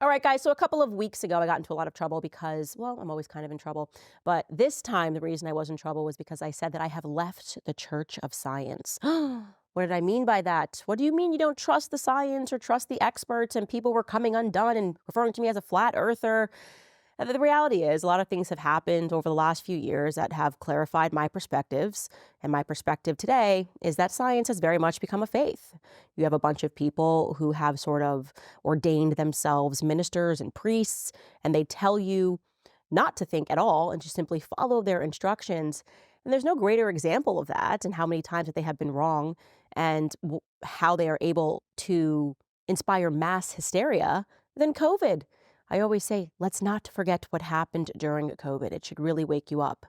All right, guys. So a couple of weeks ago, I got into a lot of trouble because, well, I'm always kind of in trouble. But this time, the reason I was in trouble was because I said that I have left the Church of Science. What did I mean by that? What do you mean you don't trust the science or trust the experts? And people were coming undone and referring to me as a flat earther. And the reality is, a lot of things have happened over the last few years that have clarified my perspectives. And my perspective today is that science has very much become a faith. You have a bunch of people who have sort of ordained themselves ministers and priests, and they tell you not to think at all and just simply follow their instructions. And there's no greater example of that and how many times that they have been wrong and how they are able to inspire mass hysteria than COVID. I always say, let's not forget what happened during COVID. It should really wake you up.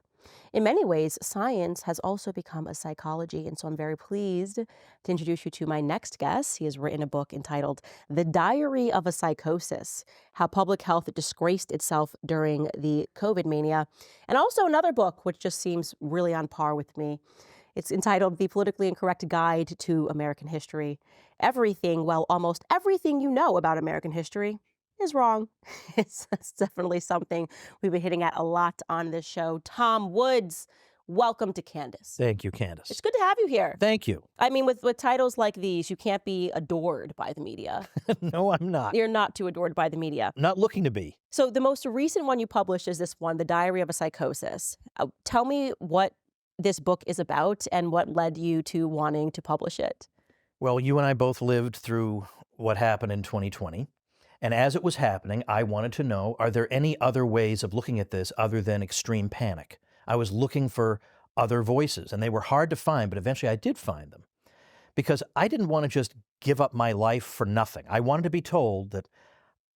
In many ways, science has also become a psychology, and so I'm very pleased to introduce you to my next guest. He has written a book entitled The Diary of a Psychosis: How Public Health Disgraced Itself During the COVID Mania, and also another book which just seems really on par with me. It's entitled The Politically Incorrect Guide to American History. Everything, well, almost everything you know about American history is wrong. It's definitely something we've been hitting at a lot on this show. Tom Woods, welcome to Candace. Thank you, Candace. It's good to have you here. Thank you. I mean, with titles like these, you can't be adored by the media. No, I'm not. You're not too adored by the media. Not looking to be. So the most recent one you published is this one, The Diary of a Psychosis. Tell me what this book is about and what led you to wanting to publish it. Well, you and I both lived through what happened in 2020. And as it was happening, I wanted to know, are there any other ways of looking at this other than extreme panic? I was looking for other voices, and they were hard to find, but eventually I did find them. Because I didn't want to just give up my life for nothing. I wanted to be told that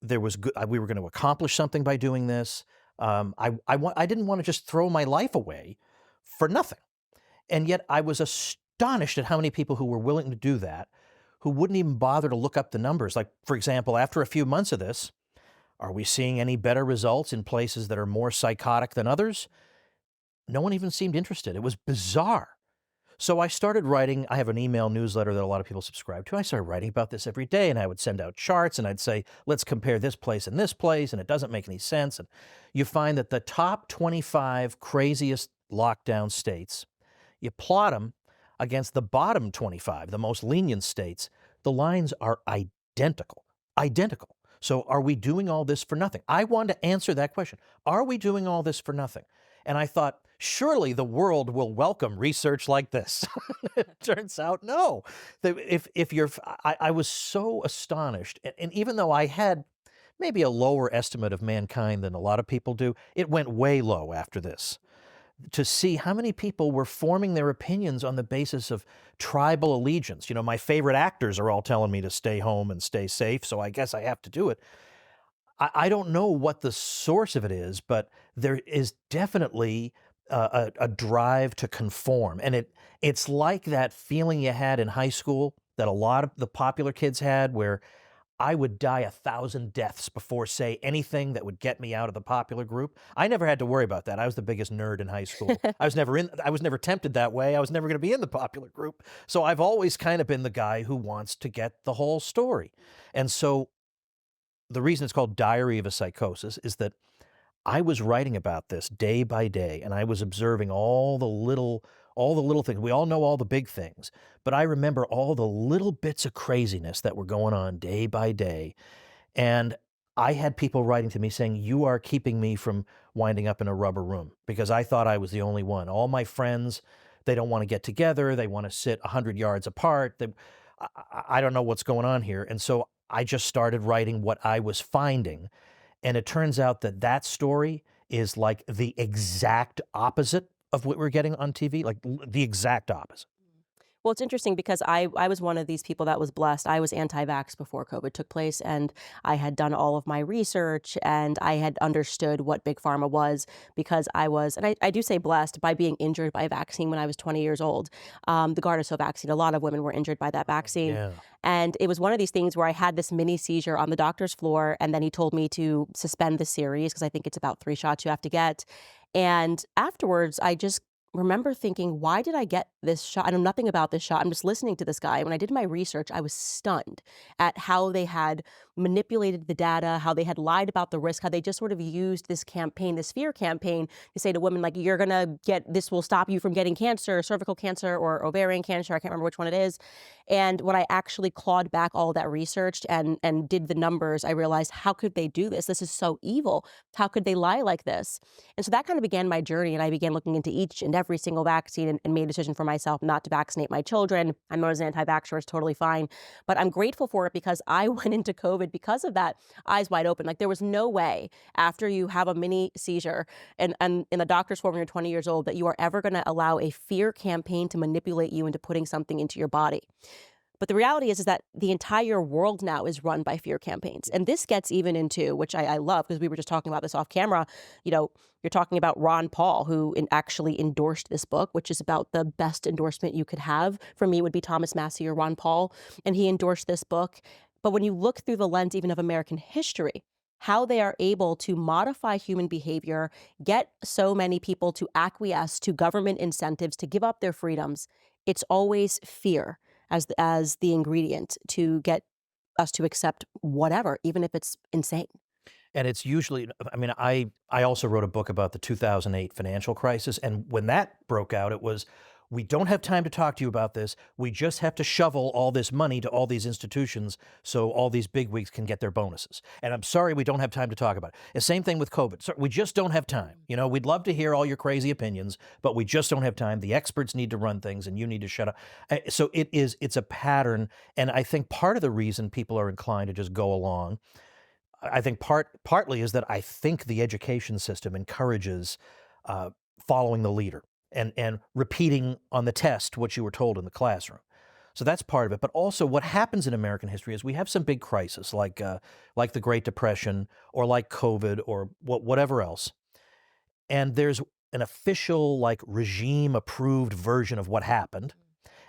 there was we were going to accomplish something by doing this. I didn't want to just throw my life away for nothing. And yet I was astonished at how many people who were willing to do that, who wouldn't even bother to look up the numbers. Like, for example, after a few months of this, are we seeing any better results in places that are more psychotic than others? No one even seemed interested. It was bizarre. So I started writing. I have an email newsletter that a lot of people subscribe to. I started writing about this every day, and I would send out charts, and I'd say, let's compare this place and this place, and it doesn't make any sense. And you find that the top 25 craziest lockdown states, you plot them against the bottom 25, the most lenient states, the lines are identical. Identical. So are we doing all this for nothing? I wanted to answer that question. Are we doing all this for nothing? And I thought, surely the world will welcome research like this. It turns out, no. I was so astonished. And even though I had maybe a lower estimate of mankind than a lot of people do, it went way low after this. To see how many people were forming their opinions on the basis of tribal allegiance. You know, my favorite actors are all telling me to stay home and stay safe, so I guess I have to do it. I don't know what the source of it is, but there is definitely a drive to conform. And it's like that feeling you had in high school that a lot of the popular kids had, where I would die 1,000 deaths before say anything that would get me out of the popular group. I never had to worry about that. I was the biggest nerd in high school. I was never tempted that way. I was never going to be in the popular group. So I've always kind of been the guy who wants to get the whole story. And so the reason it's called Diary of a Psychosis is that I was writing about this day by day, and I was observing all the little things. We all know all the big things, but I remember all the little bits of craziness that were going on day by day. And I had people writing to me saying, you are keeping me from winding up in a rubber room, because I thought I was the only one. All my friends, they don't want to get together. They want to sit 100 yards apart. I don't know what's going on here. And so I just started writing what I was finding. And it turns out that that story is like the exact opposite of what we're getting on TV, like the exact opposite. Well, it's interesting because I was one of these people that was blessed. I was anti-vax before COVID took place, and I had done all of my research, and I had understood what Big Pharma was because I was, and I do say blessed, by being injured by a vaccine when I was 20 years old. The Gardasil vaccine, a lot of women were injured by that vaccine. Yeah. And it was one of these things where I had this mini seizure on the doctor's floor, and then he told me to suspend the series because I think it's about 3 shots you have to get. And afterwards, I just remember thinking, why did I get this shot? I know nothing about this shot. I'm just listening to this guy. When I did my research, I was stunned at how they had manipulated the data, how they had lied about the risk, how they just sort of used this campaign, this fear campaign, to say to women, like, you're going to get this will stop you from getting cancer, cervical cancer, or ovarian cancer. I can't remember which one it is. And when I actually clawed back all that research and did the numbers, I realized, how could they do this? This is so evil. How could they lie like this? And so that kind of began my journey, and I began looking into each and every single vaccine and made a decision for myself not to vaccinate my children. I'm known as an anti-vaxxer, it's totally fine. But I'm grateful for it because I went into COVID because of that, eyes wide open. Like, there was no way after you have a mini seizure and in the doctor's form when you're 20 years old that you are ever going to allow a fear campaign to manipulate you into putting something into your body. But the reality is that the entire world now is run by fear campaigns. And this gets even into, which I love, because we were just talking about this off camera, you know, you're talking about Ron Paul, who actually endorsed this book, which is about the best endorsement you could have. For me, it would be Thomas Massey or Ron Paul. And he endorsed this book. But when you look through the lens even of American history, how they are able to modify human behavior, get so many people to acquiesce to government incentives, to give up their freedoms, it's always fear as the ingredient to get us to accept whatever, even if it's insane. And it's usually, I mean, I also wrote a book about the 2008 financial crisis. And when that broke out, it was, we don't have time to talk to you about this. We just have to shovel all this money to all these institutions so all these bigwigs can get their bonuses. And I'm sorry, we don't have time to talk about it. The same thing with COVID. So we just don't have time. You know, we'd love to hear all your crazy opinions, but we just don't have time. The experts need to run things and you need to shut up. So it's a pattern. And I think part of the reason people are inclined to just go along, I think partly is that I think the education system encourages following the leader and repeating on the test what you were told in the classroom. So that's part of it. But also what happens in American history is we have some big crises like the Great Depression or like COVID or whatever else. And there's an official, like, regime-approved version of what happened.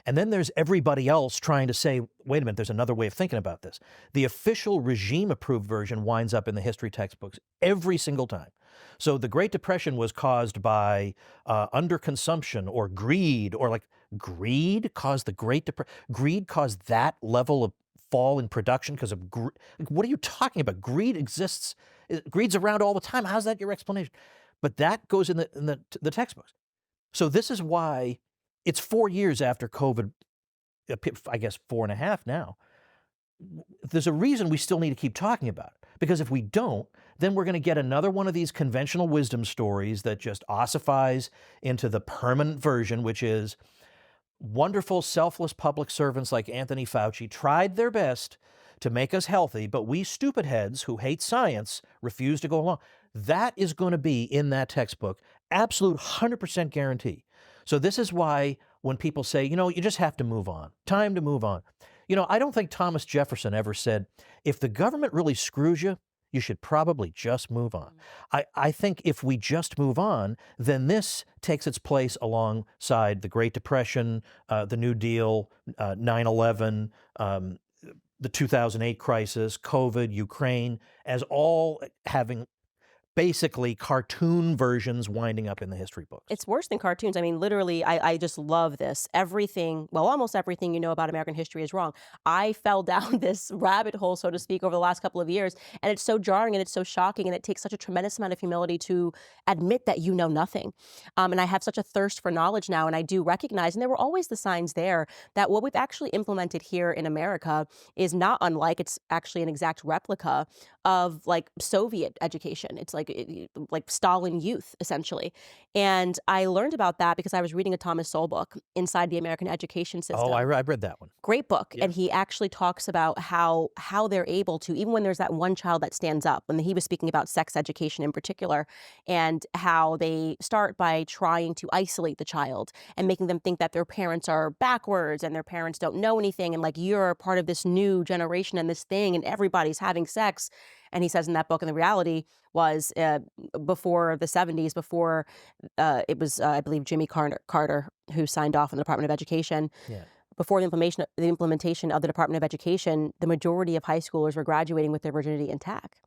And then there's everybody else trying to say, wait a minute, there's another way of thinking about this. The official regime-approved version winds up in the history textbooks every single time. So the Great Depression was caused by underconsumption or greed, or like greed caused the Great Depression. Greed caused that level of fall in production because of greed. What are you talking about? Greed exists. Greed's around all the time. How's that your explanation? But that goes in the textbooks. So this is why it's 4 years after COVID, I guess 4.5 now. There's a reason we still need to keep talking about it. Because if we don't, then we're going to get another one of these conventional wisdom stories that just ossifies into the permanent version, which is wonderful, selfless public servants like Anthony Fauci tried their best to make us healthy, but we stupid heads who hate science refuse to go along. That is going to be in that textbook, absolute 100% guarantee. So this is why when people say, you know, you just have to move on, time to move on. You know, I don't think Thomas Jefferson ever said, if the government really screws you, you should probably just move on. I think if we just move on, then this takes its place alongside the Great Depression, the New Deal, 9/11, the 2008 crisis, COVID, Ukraine, as all having basically cartoon versions winding up in the history books. It's worse than cartoons. I mean, literally, I just love this. Everything, well, almost everything you know about American history is wrong. I fell down this rabbit hole, so to speak, over the last couple of years, and it's so jarring and it's so shocking, and it takes such a tremendous amount of humility to admit that you know nothing. And I have such a thirst for knowledge now, and I do recognize, and there were always the signs there, that what we've actually implemented here in America is not unlike, it's actually an exact replica of like Soviet education. It's like Stalin youth, essentially. And I learned about that because I was reading a Thomas Sowell book, Inside the American Education System. Oh, I read that one. Great book. Yeah. And he actually talks about how they're able to, even when there's that one child that stands up, and he was speaking about sex education in particular, and how they start by trying to isolate the child and making them think that their parents are backwards and their parents don't know anything, and like, you're part of this new generation and this thing, and everybody's having sex. And he says in that book, and the reality was before the 70s, before it was, I believe, Jimmy Carter who signed off on the Department of Education. Yeah. Before the implementation of the Department of Education, the majority of high schoolers were graduating with their virginity intact.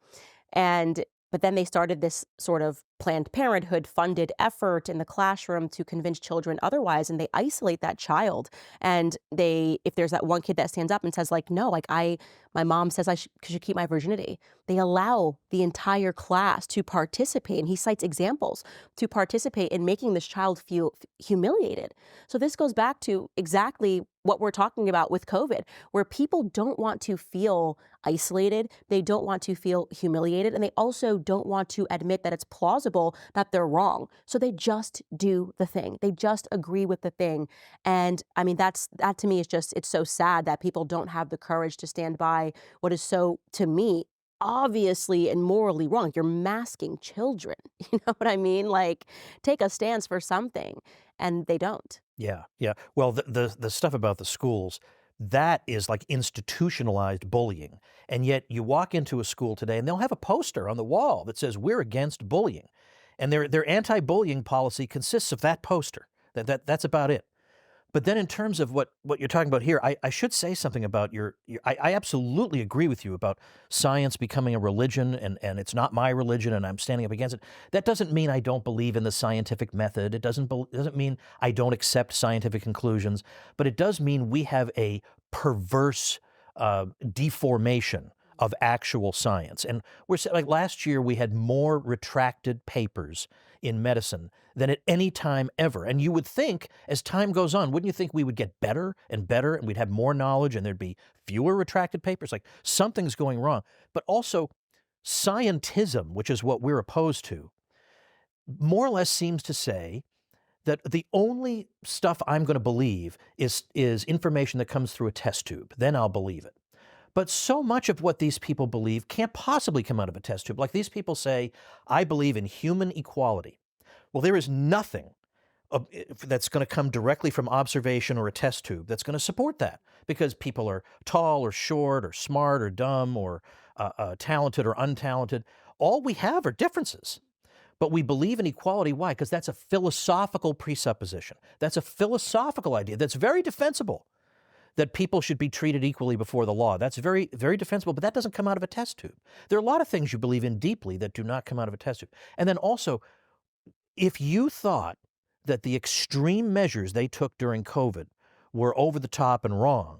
And But then they started this sort of Planned Parenthood funded effort in the classroom to convince children otherwise, and they isolate that child. And if there's that one kid that stands up and says, like, no, like, my mom says I should keep my virginity, they allow the entire class to participate. And he cites examples to participate in making this child feel humiliated. So this goes back to exactly what we're talking about with COVID, where people don't want to feel isolated, they don't want to feel humiliated, and they also don't want to admit that it's plausible that they're wrong. So they just do the thing. They just agree with the thing. And I mean, that to me is just, it's so sad that people don't have the courage to stand by what is so, to me, obviously and morally wrong. You're masking children. You know what I mean? Like, take a stance for something. And they don't. Yeah, yeah. Well, the stuff about the schools, that is like institutionalized bullying. And yet you walk into a school today and they'll have a poster on the wall that says, "We're against bullying." And their anti-bullying policy consists of that poster. That's about it. But then in terms of what you're talking about here, I should say something about I absolutely agree with you about science becoming a religion, and it's not my religion, and I'm standing up against it. That doesn't mean I don't believe in the scientific method. It doesn't mean I don't accept scientific conclusions, but it does mean we have a perverse deformation of actual science. And like last year, we had more retracted papers in medicine than at any time ever. And you would think, as time goes on, wouldn't you think we would get better and better, and we'd have more knowledge, and there'd be fewer retracted papers? Like, something's going wrong. But also, scientism, which is what we're opposed to, more or less seems to say that the only stuff I'm going to believe is information that comes through a test tube. Then I'll believe it. But so much of what these people believe can't possibly come out of a test tube. Like, these people say, I believe in human equality. Well, there is nothing that's going to come directly from observation or a test tube that's going to support that, because people are tall or short or smart or dumb or talented or untalented. All we have are differences. But we believe in equality. Why? Because that's a philosophical presupposition. That's a philosophical idea that's very defensible, that people should be treated equally before the law. That's very, very defensible, but that doesn't come out of a test tube. There are a lot of things you believe in deeply that do not come out of a test tube. And then also, if you thought that the extreme measures they took during COVID were over the top and wrong,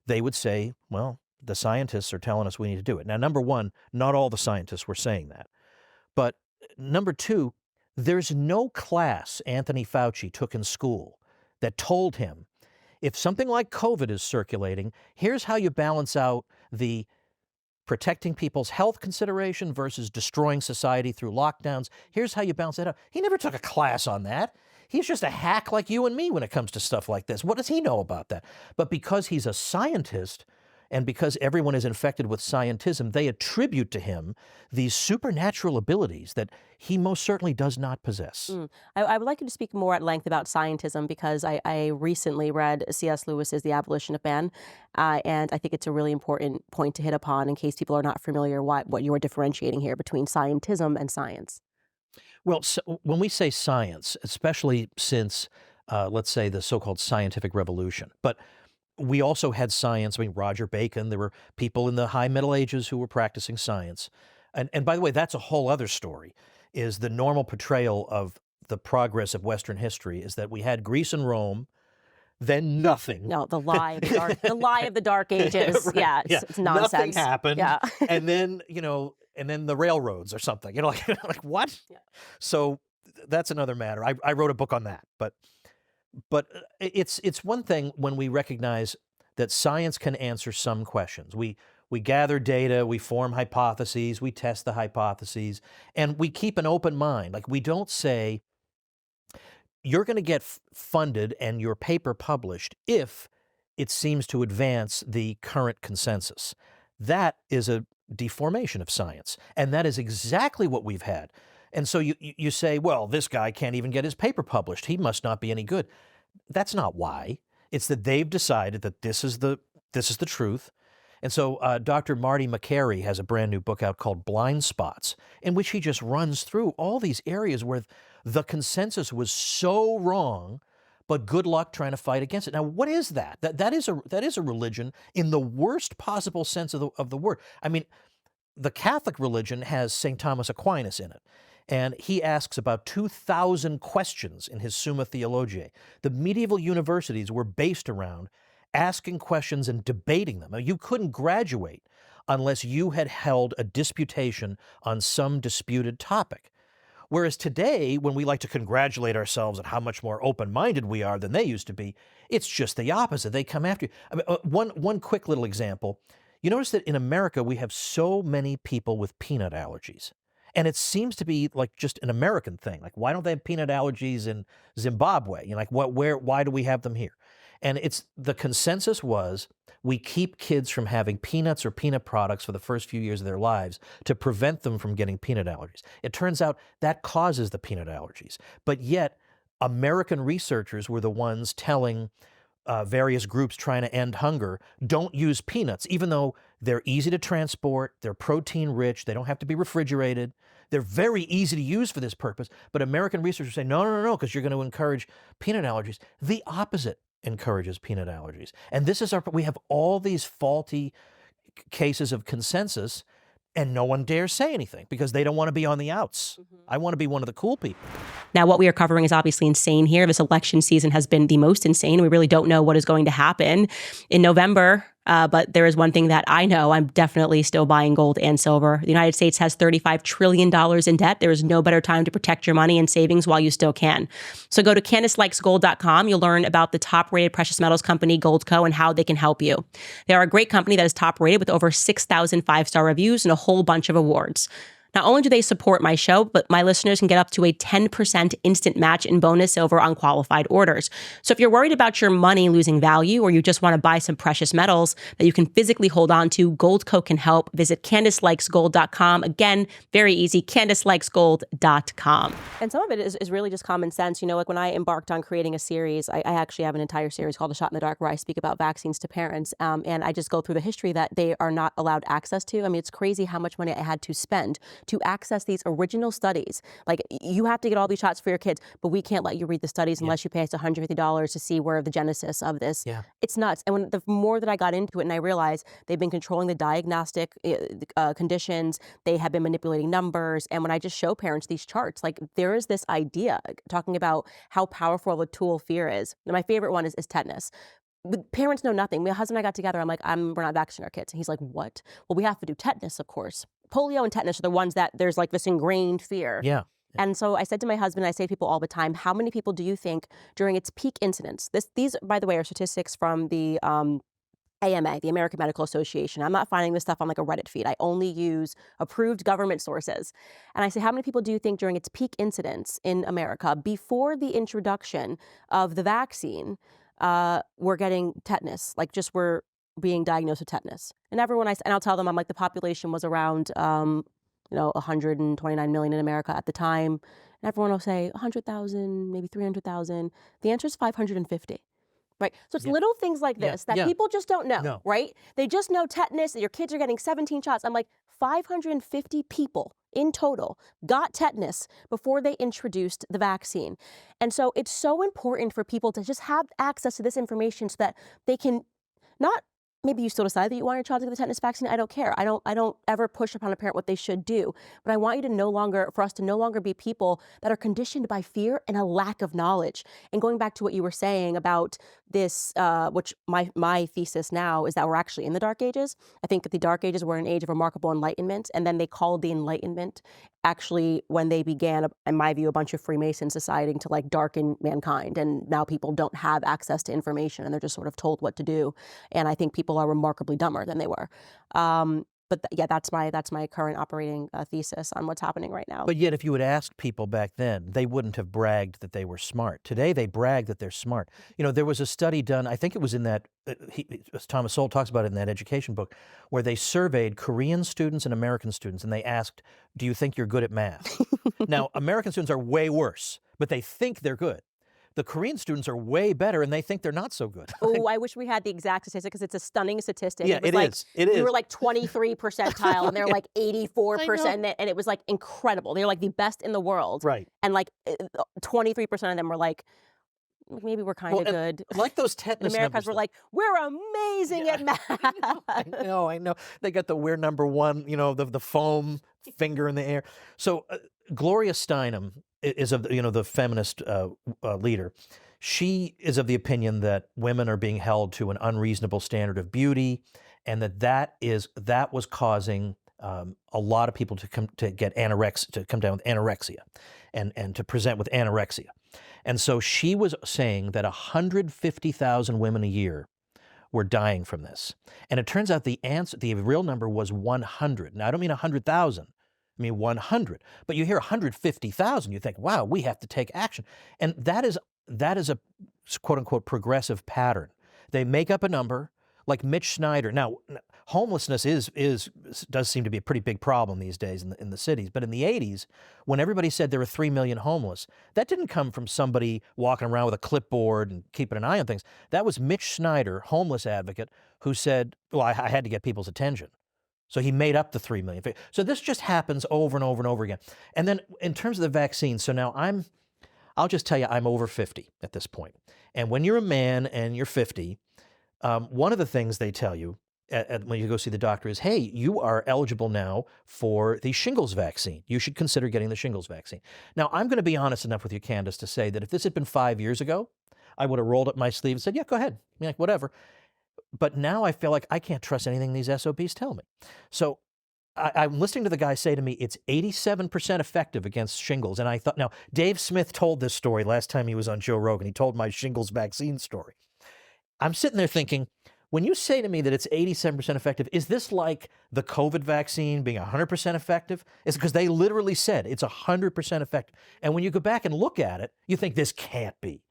they would say, well, the scientists are telling us we need to do it. Now, number one, not all the scientists were saying that. But number two, there's no class Anthony Fauci took in school that told him, if something like COVID is circulating, here's how you balance out the protecting people's health consideration versus destroying society through lockdowns. Here's how you balance that out. He never took a class on that. He's just a hack like you and me when it comes to stuff like this. What does he know about that? But because he's a scientist, and because everyone is infected with scientism, they attribute to him these supernatural abilities that he most certainly does not possess. I would like you to speak more at length about scientism, because I recently read C.S. Lewis's The Abolition of Man, and I think it's a really important point to hit upon in case people are not familiar what you are differentiating here between scientism and science. Well, so when we say science, especially since, let's say, the so-called scientific revolution, but we also had science. I mean, Roger Bacon, there were people in the high Middle Ages who were practicing science. And by the way, that's a whole other story, is the normal portrayal of the progress of Western history is that we had Greece and Rome, then nothing. No, the lie of the lie of the Dark Ages. Right. Yeah, it's nonsense. Nothing happened. Yeah. And then, and then the railroads or something, like what? Yeah. So that's another matter. I wrote a book on that, but it's one thing when we recognize that science can answer some questions. We gather data, we form hypotheses, we test the hypotheses, and we keep an open mind. Like, we don't say, you're going to get funded and your paper published if it seems to advance the current consensus. That is a deformation of science, and that is exactly what we've had. And so you say, well, this guy can't even get his paper published. He must not be any good. That's not why. It's that they've decided that this is the truth. And so Dr. Marty McCary has a brand new book out called Blind Spots, in which he just runs through all these areas where the consensus was so wrong, but good luck trying to fight against it. Now, what is that? That is a religion in the worst possible sense of the word. I mean, the Catholic religion has St. Thomas Aquinas in it, and he asks about 2,000 questions in his Summa Theologiae. The medieval universities were based around asking questions and debating them. Now, you couldn't graduate unless you had held a disputation on some disputed topic. Whereas today, when we like to congratulate ourselves on how much more open-minded we are than they used to be, it's just the opposite. They come after you. I mean, one quick little example. You notice that in America, we have so many people with peanut allergies. And it seems to be like just an American thing. Like, why don't they have peanut allergies in Zimbabwe? You know, like, why do we have them here? And the consensus was we keep kids from having peanuts or peanut products for the first few years of their lives to prevent them from getting peanut allergies. It turns out that causes the peanut allergies. But yet, American researchers were the ones telling various groups trying to end hunger, don't use peanuts, even though they're easy to transport, they're protein rich, they don't have to be refrigerated, they're very easy to use for this purpose. But American researchers say, no, because you're going to encourage peanut allergies. The opposite encourages peanut allergies. And we have all these faulty cases of consensus, and no one dares say anything because they don't want to be on the outs. I want to be one of the cool people. Now, what we are covering is obviously insane here. This election season has been the most insane. We really don't know what is going to happen in November. But there is one thing that I know. I'm definitely still buying gold and silver. The United States has $35 trillion in debt. There is no better time to protect your money and savings while you still can. So go to CandaceLikesGold.com. You'll learn about the top-rated precious metals company, GoldCo, and how they can help you. They are a great company that is top-rated with over 6,000 five-star reviews and a whole bunch of awards. Not only do they support my show, but my listeners can get up to a 10% instant match in bonus silver on qualified orders. So if you're worried about your money losing value, or you just want to buy some precious metals that you can physically hold on to, GoldCo can help. Visit CandaceLikesGold.com. Again, very easy, CandaceLikesGold.com. And some of it is really just common sense. You know, like when I embarked on creating a series, I actually have an entire series called A Shot in the Dark where I speak about vaccines to parents. And I just go through the history that they are not allowed access to. I mean, it's crazy how much money I had to spend to access these original studies. Like, you have to get all these shots for your kids, but we can't let you read the studies unless you pay us $150 to see where the genesis of this. Yeah. It's nuts. And the more that I got into it, and I realized they've been controlling the diagnostic conditions, they have been manipulating numbers. And when I just show parents these charts, like, there is this idea talking about how powerful of a tool fear is. And my favorite one is tetanus. But parents know nothing. My husband and I got together. I'm like, we're not vaccinating our kids. And he's like, what? Well, we have to do tetanus, of course. Polio and tetanus are the ones that there's like this ingrained fear. Yeah. And so I said to my husband, I say to people all the time, how many people do you think during its peak incidence? These, by the way, are statistics from the AMA, the American Medical Association. I'm not finding this stuff on like a Reddit feed. I only use approved government sources. And I say, how many people do you think during its peak incidence in America, before the introduction of the vaccine, were getting tetanus, like just were being diagnosed with tetanus? And I'll tell them, I'm like, the population was around, 129 million in America at the time. And everyone will say 100,000, maybe 300,000. The answer is 550. Right. So it's little things like this that people just don't know, right? They just know tetanus, that your kids are getting 17 shots. I'm like, 550 people in total got tetanus before they introduced the vaccine. And so it's so important for people to just have access to this information so that they can not, maybe you still decide that you want your child to get the tetanus vaccine. I don't care. I don't ever push upon a parent what they should do. But I want you to for us to no longer be people that are conditioned by fear and a lack of knowledge. And going back to what you were saying about this, which my thesis now is that we're actually in the Dark Ages. I think that the Dark Ages were an age of remarkable enlightenment. And then they called the Enlightenment actually when they began, in my view, a bunch of Freemasons deciding to like darken mankind. And now people don't have access to information and they're just sort of told what to do. And I think people are remarkably dumber than they were. That's my current operating thesis on what's happening right now. But yet, if you had asked people back then, they wouldn't have bragged that they were smart. Today, they brag that they're smart. You know, there was a study done, I think it was in that, Thomas Sowell talks about it in that education book, where they surveyed Korean students and American students, and they asked, do you think you're good at math? Now, American students are way worse, but they think they're good. The Korean students are way better, and they think they're not so good. Oh, I wish we had the exact statistic, because it's a stunning statistic. Yeah, it is. We were like 23 percentile, and they're like 84%, and it was like incredible. They're like the best in the world. Right. And like 23% of them were like maybe we're kind Well, of and good. like those In tetanus America, numbers, we're though. like, we're amazing Yeah, at math. I know. They got the we're number one, the foam finger in the air. So Gloria Steinem is of the feminist leader. She is of the opinion that women are being held to an unreasonable standard of beauty, and that was causing a lot of people to come down with anorexia, and to present with anorexia. And so she was saying that 150,000 women a year were dying from this. And it turns out the real number was 100. Now, I don't mean 100,000. I mean 100. But you hear 150,000, you think, wow, we have to take action. And that is a quote unquote progressive pattern. They make up a number like Mitch Snyder. Now, homelessness does seem to be a pretty big problem these days in the cities. But in the 80s, when everybody said there were 3 million homeless, that didn't come from somebody walking around with a clipboard and keeping an eye on things. That was Mitch Snyder, homeless advocate, who said, well, I had to get people's attention. So he made up the 3 million. So this just happens over and over and over again. And then in terms of the vaccine, so now I'll just tell you, I'm over 50 at this point. And when you're a man and you're 50, one of the things they tell you when you go see the doctor is, hey, you are eligible now for the shingles vaccine. You should consider getting the shingles vaccine. Now, I'm going to be honest enough with you, Candace, to say that if this had been 5 years ago, I would have rolled up my sleeve and said, yeah, go ahead. Yeah, whatever. But now I feel like I can't trust anything these SOBs tell me. So I'm listening to the guy say to me, it's 87% effective against shingles. And I thought, now, Dave Smith told this story last time he was on Joe Rogan. He told my shingles vaccine story. I'm sitting there thinking, when you say to me that it's 87% effective, is this like the COVID vaccine being 100% effective? It's because they literally said it's 100% effective. And when you go back and look at it, you think this can't be.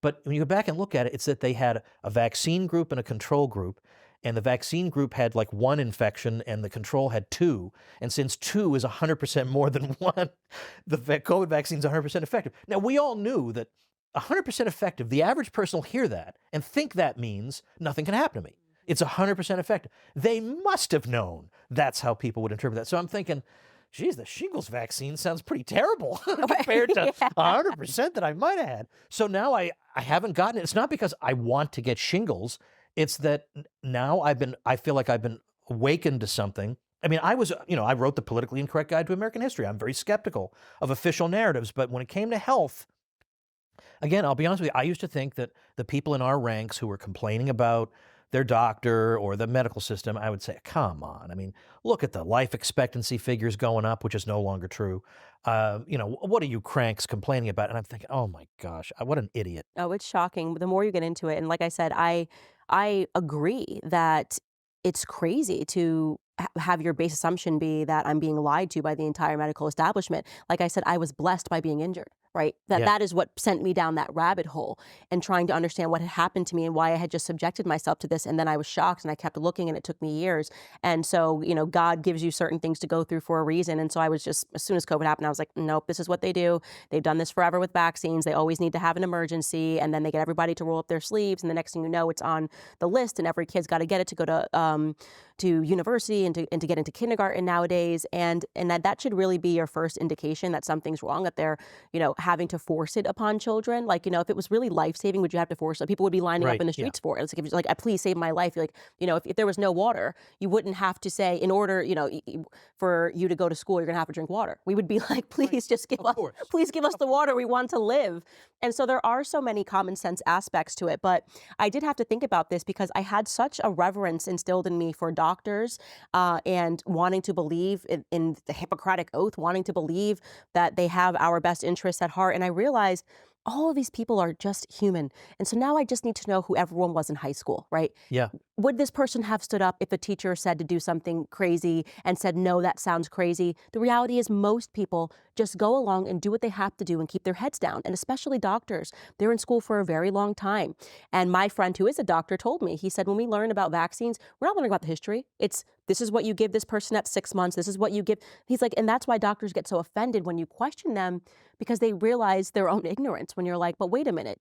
But when you go back and look at it, it's that they had a vaccine group and a control group. And the vaccine group had like 1 infection and the control had 2. And since 2 is 100% more than 1, the COVID vaccine is 100% effective. Now, we all knew that 100% effective, the average person will hear that and think that means nothing can happen to me. It's 100% effective. They must have known that's how people would interpret that. So I'm thinking, geez, the shingles vaccine sounds pretty terrible compared to 100% that I might have had. So now I haven't gotten it. It's not because I want to get shingles. It's that now I feel like I've been awakened to something. I mean, I wrote the Politically Incorrect Guide to American History. I'm very skeptical of official narratives. But when it came to health, again, I'll be honest with you, I used to think that the people in our ranks who were complaining about their doctor or the medical system, I would say, come on. I mean, look at the life expectancy figures going up, which is no longer true. What are you cranks complaining about? And I'm thinking, oh my gosh, what an idiot. Oh, it's shocking. The more you get into it, and like I said, I agree that it's crazy to have your base assumption be that I'm being lied to by the entire medical establishment. Like I said, I was blessed by being injured, right? Yeah. That is what sent me down that rabbit hole and trying to understand what had happened to me and why I had just subjected myself to this. And then I was shocked and I kept looking and it took me years. And so, God gives you certain things to go through for a reason. And so I was just, as soon as COVID happened, I was like, nope, this is what they do. They've done this forever with vaccines. They always need to have an emergency. And then they get everybody to roll up their sleeves. And the next thing you know, it's on the list and every kid's got to get it to go to university and to get into kindergarten nowadays. And that should really be your first indication that something's wrong, that they're, having to force it upon children. Like, if it was really life-saving, would you have to force it? People would be lining up in the streets for it. It's like, if you're like, please save my life. You're like, if there was no water, you wouldn't have to say, in order, for you to go to school, you're going to have to drink water. We would be like, please just please give us the water we want to live. And so there are so many common sense aspects to it. But I did have to think about this because I had such a reverence instilled in me for doctors and wanting to believe in the Hippocratic Oath, wanting to believe that they have our best interests at heart. And I realized all of these people are just human. And so now I just need to know who everyone was in high school, right? Yeah. Would this person have stood up if a teacher said to do something crazy and said, no, that sounds crazy? The reality is most people just go along and do what they have to do and keep their heads down. And especially doctors, they're in school for a very long time. And my friend who is a doctor told me, he said, when we learn about vaccines, we're not learning about the history. This is what you give this person at 6 months. This is what you give. He's like, and that's why doctors get so offended when you question them, because they realize their own ignorance when you're like, but wait a minute.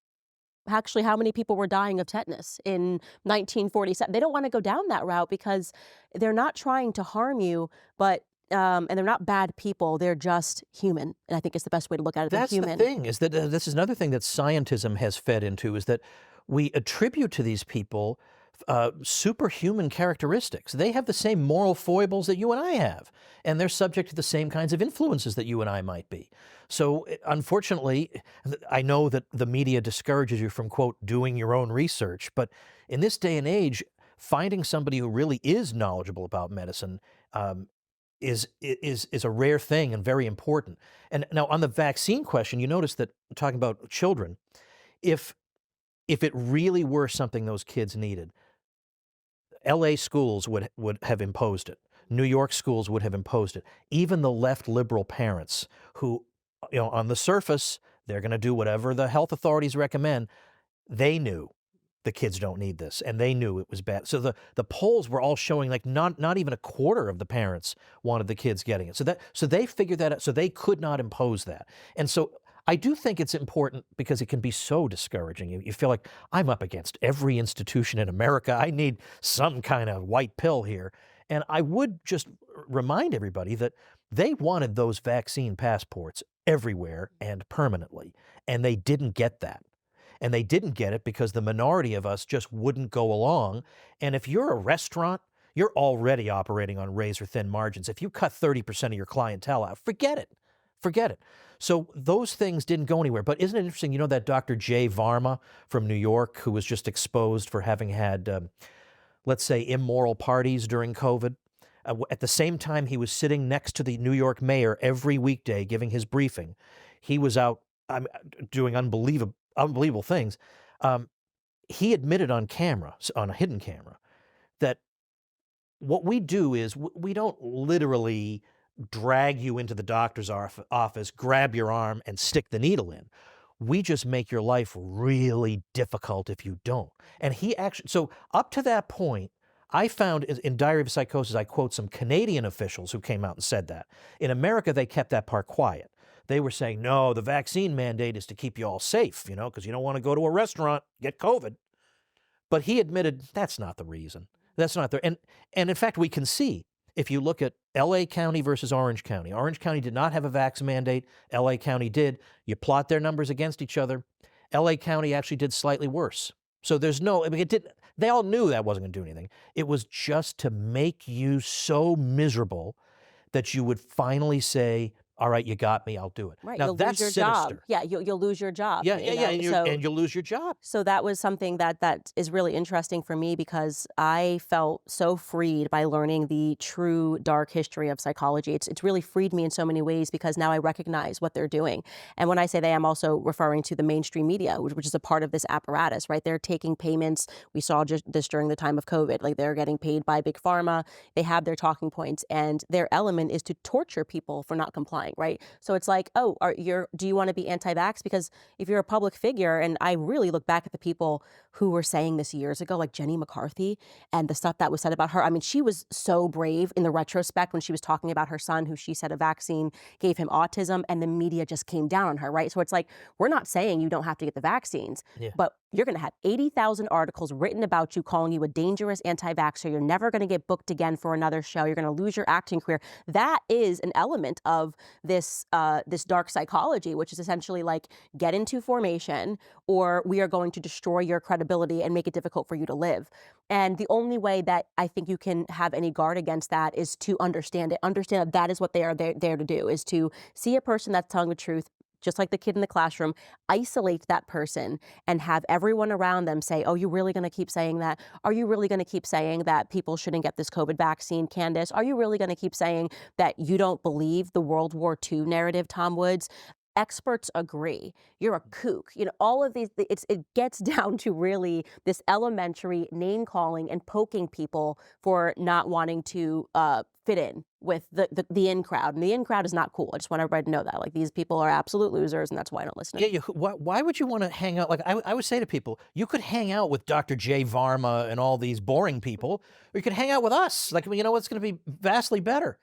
Actually, how many people were dying of tetanus in 1947? They don't want to go down that route because they're not trying to harm you, but and they're not bad people, they're just human, and I think it's the best way to look at it, they're That's the human. thing, is that this is another thing that scientism has fed into, is that we attribute to these people superhuman characteristics. They have the same moral foibles that you and I have, and they're subject to the same kinds of influences that you and I might be. So, unfortunately, I know that the media discourages you from, quote, doing your own research, but in this day and age, finding somebody who really is knowledgeable about medicine is a rare thing and very important. And now on the vaccine question, you notice that talking about children, if it really were something those kids needed, LA schools would have imposed it. New York schools would have imposed it. Even the left liberal parents who, on the surface, they're going to do whatever the health authorities recommend, they knew the kids don't need this, and they knew it was bad. So the polls were all showing like not even a quarter of the parents wanted the kids getting it. So they figured that out. So they could not impose that. And so I do think it's important because it can be so discouraging. You feel like I'm up against every institution in America. I need some kind of white pill here. And I would just remind everybody that they wanted those vaccine passports everywhere and permanently, and they didn't get that. And they didn't get it because the minority of us just wouldn't go along. And if you're a restaurant, you're already operating on razor-thin margins. If you cut 30% of your clientele out, forget it. Forget it. So those things didn't go anywhere. But isn't it interesting, that Dr. Jay Varma from New York, who was just exposed for having had, let's say, immoral parties during COVID? At the same time he was sitting next to the New York mayor every weekday giving his briefing, he was out doing unbelievable things. He admitted on camera, on a hidden camera, that what we do is we don't literally drag you into the doctor's office, grab your arm, and stick the needle in. We just make your life really difficult if you don't. And he actually, so up to that point, I found in Diary of Psychosis, I quote some Canadian officials who came out and said that. In America, they kept that part quiet. They were saying, no, the vaccine mandate is to keep you all safe, because you don't want to go to a restaurant, get COVID. But he admitted that's not the reason. That's not the, and in fact, we can see, if you look at LA County versus Orange County. Orange County did not have a vax mandate. LA County did. You plot their numbers against each other. LA County actually did slightly worse. So there's no, it didn't, they all knew that wasn't going to do anything. It was just to make you so miserable that you would finally say, all right, you got me, I'll do it. Right, Now you'll that's lose your job. sinister. Yeah, you'll lose your job. Yeah, and So you'll lose your job. So that was something that is really interesting for me because I felt so freed by learning the true dark history of psychology. It's really freed me in so many ways because now I recognize what they're doing. And when I say they, I'm also referring to the mainstream media, which is a part of this apparatus, right? They're taking payments. We saw just this during the time of COVID. Like they're getting paid by Big Pharma. They have their talking points, and their element is to torture people for not complying, right? So it's like, oh, do you want to be anti-vax? Because if you're a public figure, and I really look back at the people who were saying this years ago, like Jenny McCarthy, and the stuff that was said about her. I mean, she was so brave in the retrospect when she was talking about her son, who she said a vaccine gave him autism, and the media just came down on her, right? So it's like, we're not saying you don't have to get the vaccines, but you're going to have 80,000 articles written about you, calling you a dangerous anti-vaxxer. You're never going to get booked again for another show. You're going to lose your acting career. That is an element of this dark psychology, which is essentially like, get into formation, or we are going to destroy your credibility and make it difficult for you to live. And the only way that I think you can have any guard against that is to understand it. Understand that is what they are there to do, is to see a person that's telling the truth, just like the kid in the classroom, isolate that person and have everyone around them say, oh, you're really going to keep saying that? Are you really going to keep saying that people shouldn't get this COVID vaccine, Candace? Are you really going to keep saying that you don't believe the World War II narrative, Tom Woods? Experts agree. You're a kook. All of these, it gets down to really this elementary name calling and poking people for not wanting to fit in with the in crowd. And the in crowd is not cool. I just want everybody to know that. Like, these people are absolute losers, and that's why I don't listen to them. Why would you want to hang out? Like, I would say to people, you could hang out with Dr. Jay Varma and all these boring people, or you could hang out with us. Like, it's going to be vastly better.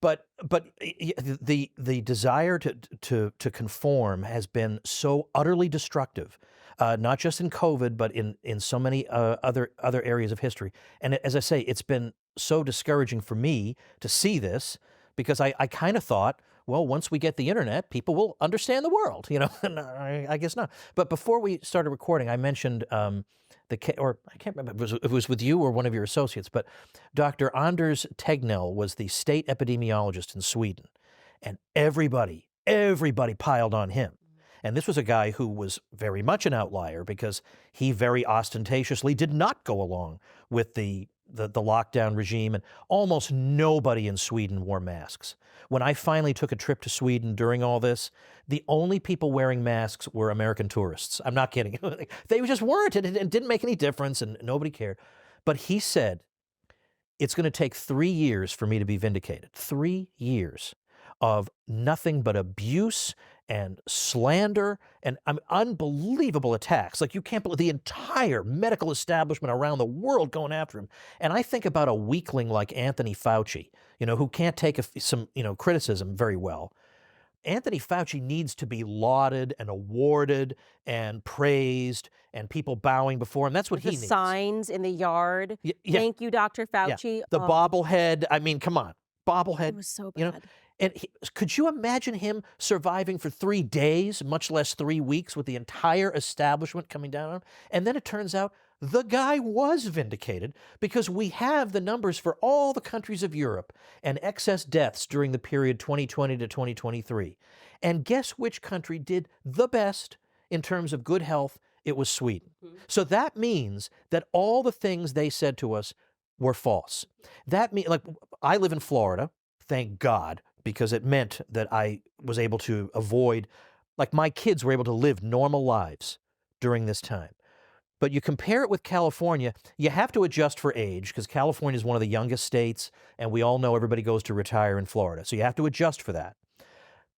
But the desire to conform has been so utterly destructive, not just in COVID, but in so many other areas of history. And as I say, it's been so discouraging for me to see this, because I kind of thought, well, once we get the internet, people will understand the world, you know, and I guess not. But before we started recording, I mentioned or I can't remember if it was with you or one of your associates, but Dr. Anders Tegnell was the state epidemiologist in Sweden, and everybody piled on him. And this was a guy who was very much an outlier because he very ostentatiously did not go along with the lockdown regime, and almost nobody in Sweden wore masks. When I finally took a trip to Sweden during all this, the only people wearing masks were American tourists. I'm not kidding. They just weren't. It didn't make any difference, and nobody cared. But he said, it's going to take 3 years for me to be vindicated. 3 years of nothing but abuse and slander and unbelievable attacks. Like, you can't believe the entire medical establishment around the world going after him. And I think about a weakling like Anthony Fauci, you know, who can't take some, you know, criticism very well. Anthony Fauci needs to be lauded and awarded and praised and people bowing before him. That's what he needs. Signs in the yard. Yeah. Thank you, Dr. Fauci. The bobblehead. I mean, come on. Bobblehead. It was so bad. You know? And could you imagine him surviving for 3 days, much less 3 weeks, with the entire establishment coming down on him? And then it turns out the guy was vindicated because we have the numbers for all the countries of Europe and excess deaths during the period 2020 to 2023. And guess which country did the best in terms of good health? It was Sweden. So that means that all the things they said to us were false. That means, like, I live in Florida, thank God, because it meant that I was able to avoid, like, my kids were able to live normal lives during this time. But you compare it with California, you have to adjust for age because California is one of the youngest states, and we all know everybody goes to retire in Florida. So you have to adjust for that.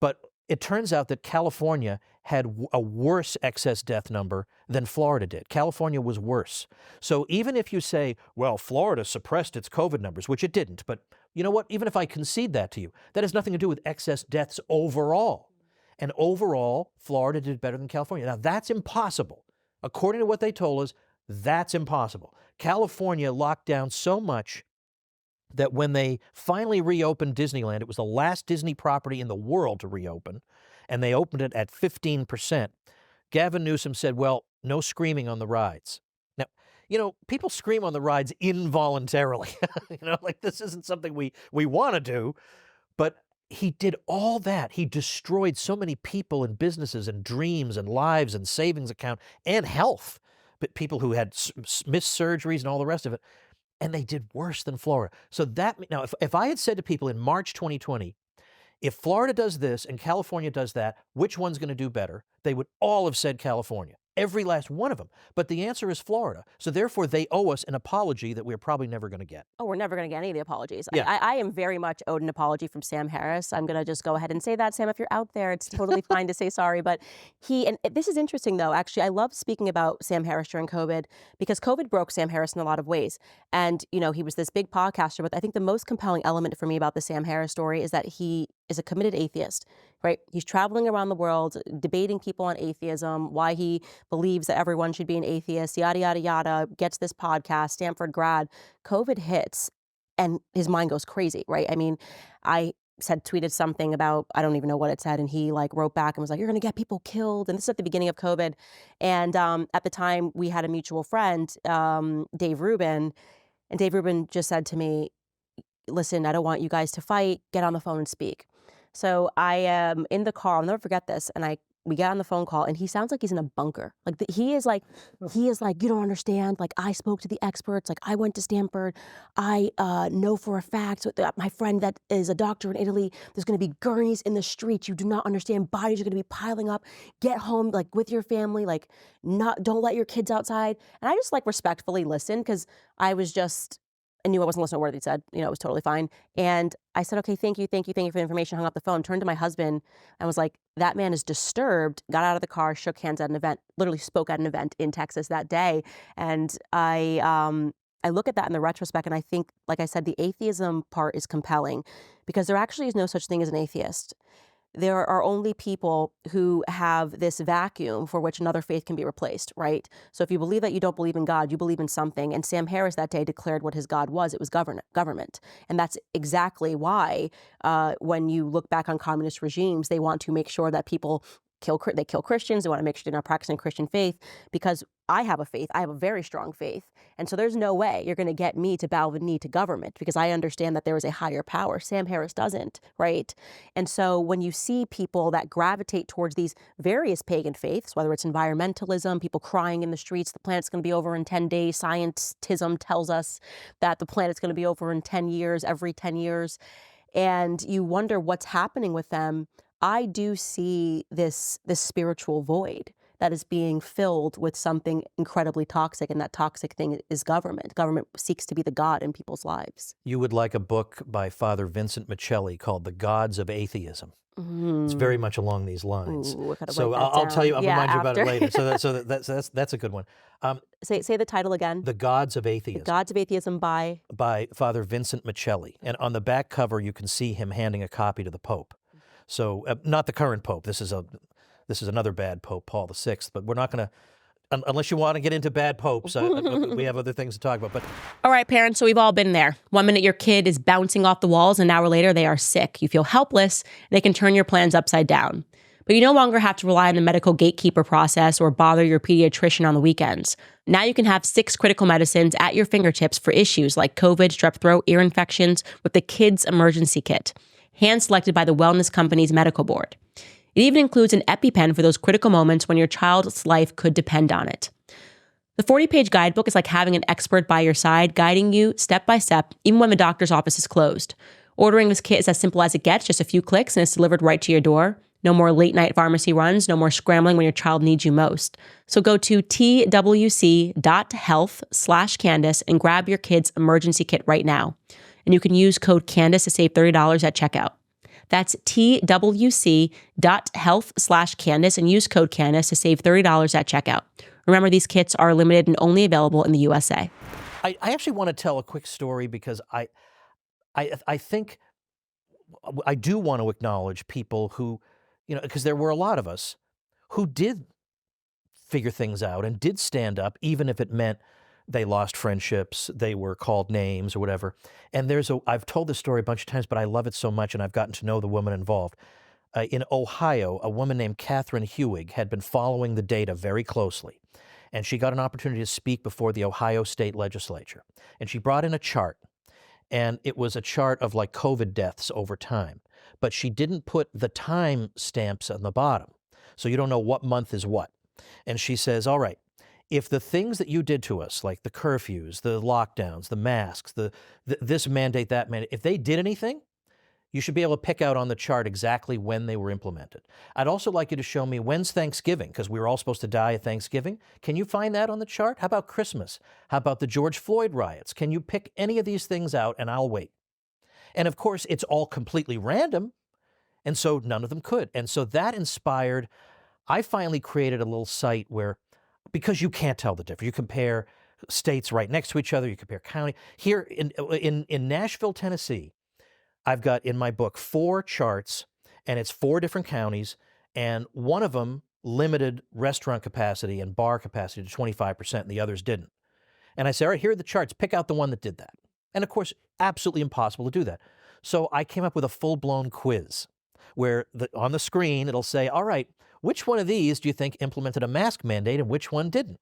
But it turns out that California had a worse excess death number than Florida did. California was worse. So even if you say, well, Florida suppressed its COVID numbers, which it didn't, but you know what? Even if I concede that to you, that has nothing to do with excess deaths overall. And overall, Florida did better than California. Now, that's impossible. According to what they told us, that's impossible. California locked down so much that when they finally reopened Disneyland, it was the last Disney property in the world to reopen, and they opened it at 15%. Gavin Newsom said, well, no screaming on the rides. Now, you know, people scream on the rides involuntarily. You know, like, this isn't something we want to do, but he did all that. He destroyed so many people and businesses and dreams and lives and savings account and health, but people who had missed surgeries and all the rest of it. And they did worse than Florida. So that, now, if I had said to people in March 2020, if Florida does this and California does that, which one's going to do better? They would all have said California. Every last one of them. But the answer is Florida. So therefore, they owe us an apology that we're probably never going to get. Oh, we're never going to get any of the apologies. Yeah. I am very much owed an apology from Sam Harris. I'm going to just go ahead and say that, Sam, if you're out there, it's totally fine to say sorry. But and this is interesting, though. Actually, I love speaking about Sam Harris during COVID because COVID broke Sam Harris in a lot of ways. And, you know, he was this big podcaster. But I think the most compelling element for me about the Sam Harris story is that he is a committed atheist, right? He's traveling around the world, debating people on atheism, why he believes that everyone should be an atheist, yada, yada, yada, gets this podcast, Stanford grad. COVID hits and his mind goes crazy, right? I mean, I tweeted something about, I don't even know what it said. And he like wrote back and was like, you're going to get people killed. And this is at the beginning of COVID. And at the time we had a mutual friend, Dave Rubin, and Dave Rubin just said to me, listen, I don't want you guys to fight. Get on the phone and speak. So I am in the car. I'll never forget this. And we get on the phone call, and he sounds like he's in a bunker. Like he is like, you don't understand. Like, I spoke to the experts. Like, I went to Stanford. I know for a fact. So my friend that is a doctor in Italy. There's going to be gurneys in the streets. You do not understand. Bodies are going to be piling up. Get home, like, with your family. Like, don't let your kids outside. And I just like respectfully listened because I knew I wasn't listening to a word that he said. You know, it was totally fine. And I said, okay, thank you for the information. Hung up the phone, turned to my husband and was like, that man is disturbed, got out of the car, shook hands at an event, literally spoke at an event in Texas that day. And I look at that in the retrospect and I think, like I said, the atheism part is compelling because there actually is no such thing as an atheist. there are only people who have this vacuum for which another faith can be replaced, right? So if you believe that you don't believe in God, you believe in something. And Sam Harris that day declared what his God was. It was government. And that's exactly why when you look back on communist regimes, they want to make sure that people kill Christians. They want to make sure they're not practicing Christian faith, because I have a faith. I have a very strong faith. And so there's no way you're going to get me to bow the knee to government, because I understand that there is a higher power. Sam Harris doesn't, right? And so when you see people that gravitate towards these various pagan faiths, whether it's environmentalism, people crying in the streets, the planet's going to be over in 10 days. Scientism tells us that the planet's going to be over in 10 years, every 10 years. And you wonder what's happening with them. I do see this spiritual void that is being filled with something incredibly toxic, and that toxic thing is government. Government seeks to be the God in people's lives. You would like a book by Father Vincent Michelli called The Gods of Atheism. It's very much along these lines. Ooh, So I'll tell you, I'll remind you about it later. So that's a good one. Say the title again. The Gods of Atheism. The Gods of Atheism by Father Vincent Michelli. And on the back cover, you can see him handing a copy to the Pope. So not the current Pope. This is another bad Pope, Paul VI. But we're not going to, unless you want to get into bad popes, we have other things to talk about. But all right, parents, so we've all been there. 1 minute your kid is bouncing off the walls, and an hour later they are sick. You feel helpless, and they can turn your plans upside down. But you no longer have to rely on the medical gatekeeper process or bother your pediatrician on the weekends. Now you can have 6 critical medicines at your fingertips for issues like COVID, strep throat, ear infections with the Kids Emergency Kit, hand-selected by the Wellness Company's medical board. It even includes an EpiPen for those critical moments when your child's life could depend on it. The 40-page guidebook is like having an expert by your side, guiding you step by step, even when the doctor's office is closed. Ordering this kit is as simple as it gets, just a few clicks, and it's delivered right to your door. No more late-night pharmacy runs, no more scrambling when your child needs you most. So go to twc.health/Candace and grab your kid's emergency kit right now. And you can use code Candace to save $30 at checkout. That's twc.health/Candace and use code Candace to save $30 at checkout. Remember, these kits are limited and only available in the USA. I actually want to tell a quick story because I think I do want to acknowledge people who, because there were a lot of us who did figure things out and did stand up, even if it meant they lost friendships, they were called names or whatever. And I've told this story a bunch of times, but I love it so much, and I've gotten to know the woman involved. In Ohio, a woman named Catherine Hewig had been following the data very closely, and she got an opportunity to speak before the Ohio State Legislature. And she brought in a chart, and it was a chart of like COVID deaths over time. But she didn't put the time stamps on the bottom, so you don't know what month is what. And she says, all right, if the things that you did to us, like the curfews, the lockdowns, the masks, this mandate, that mandate, if they did anything, you should be able to pick out on the chart exactly when they were implemented. I'd also like you to show me when's Thanksgiving, because we were all supposed to die at Thanksgiving. Can you find that on the chart? How about Christmas? How about the George Floyd riots? Can you pick any of these things out, and I'll wait? And of course, it's all completely random, and so none of them could. And so that inspired, I finally created a little site where, because you can't tell the difference. You compare states right next to each other. You compare county. Here in Nashville, Tennessee, I've got in my book 4 charts, and it's 4 different counties, and one of them limited restaurant capacity and bar capacity to 25%, and the others didn't. And I say, all right, here are the charts. Pick out the one that did that. And of course, absolutely impossible to do that. So I came up with a full-blown quiz where on the screen it'll say, all right, which one of these do you think implemented a mask mandate and which one didn't?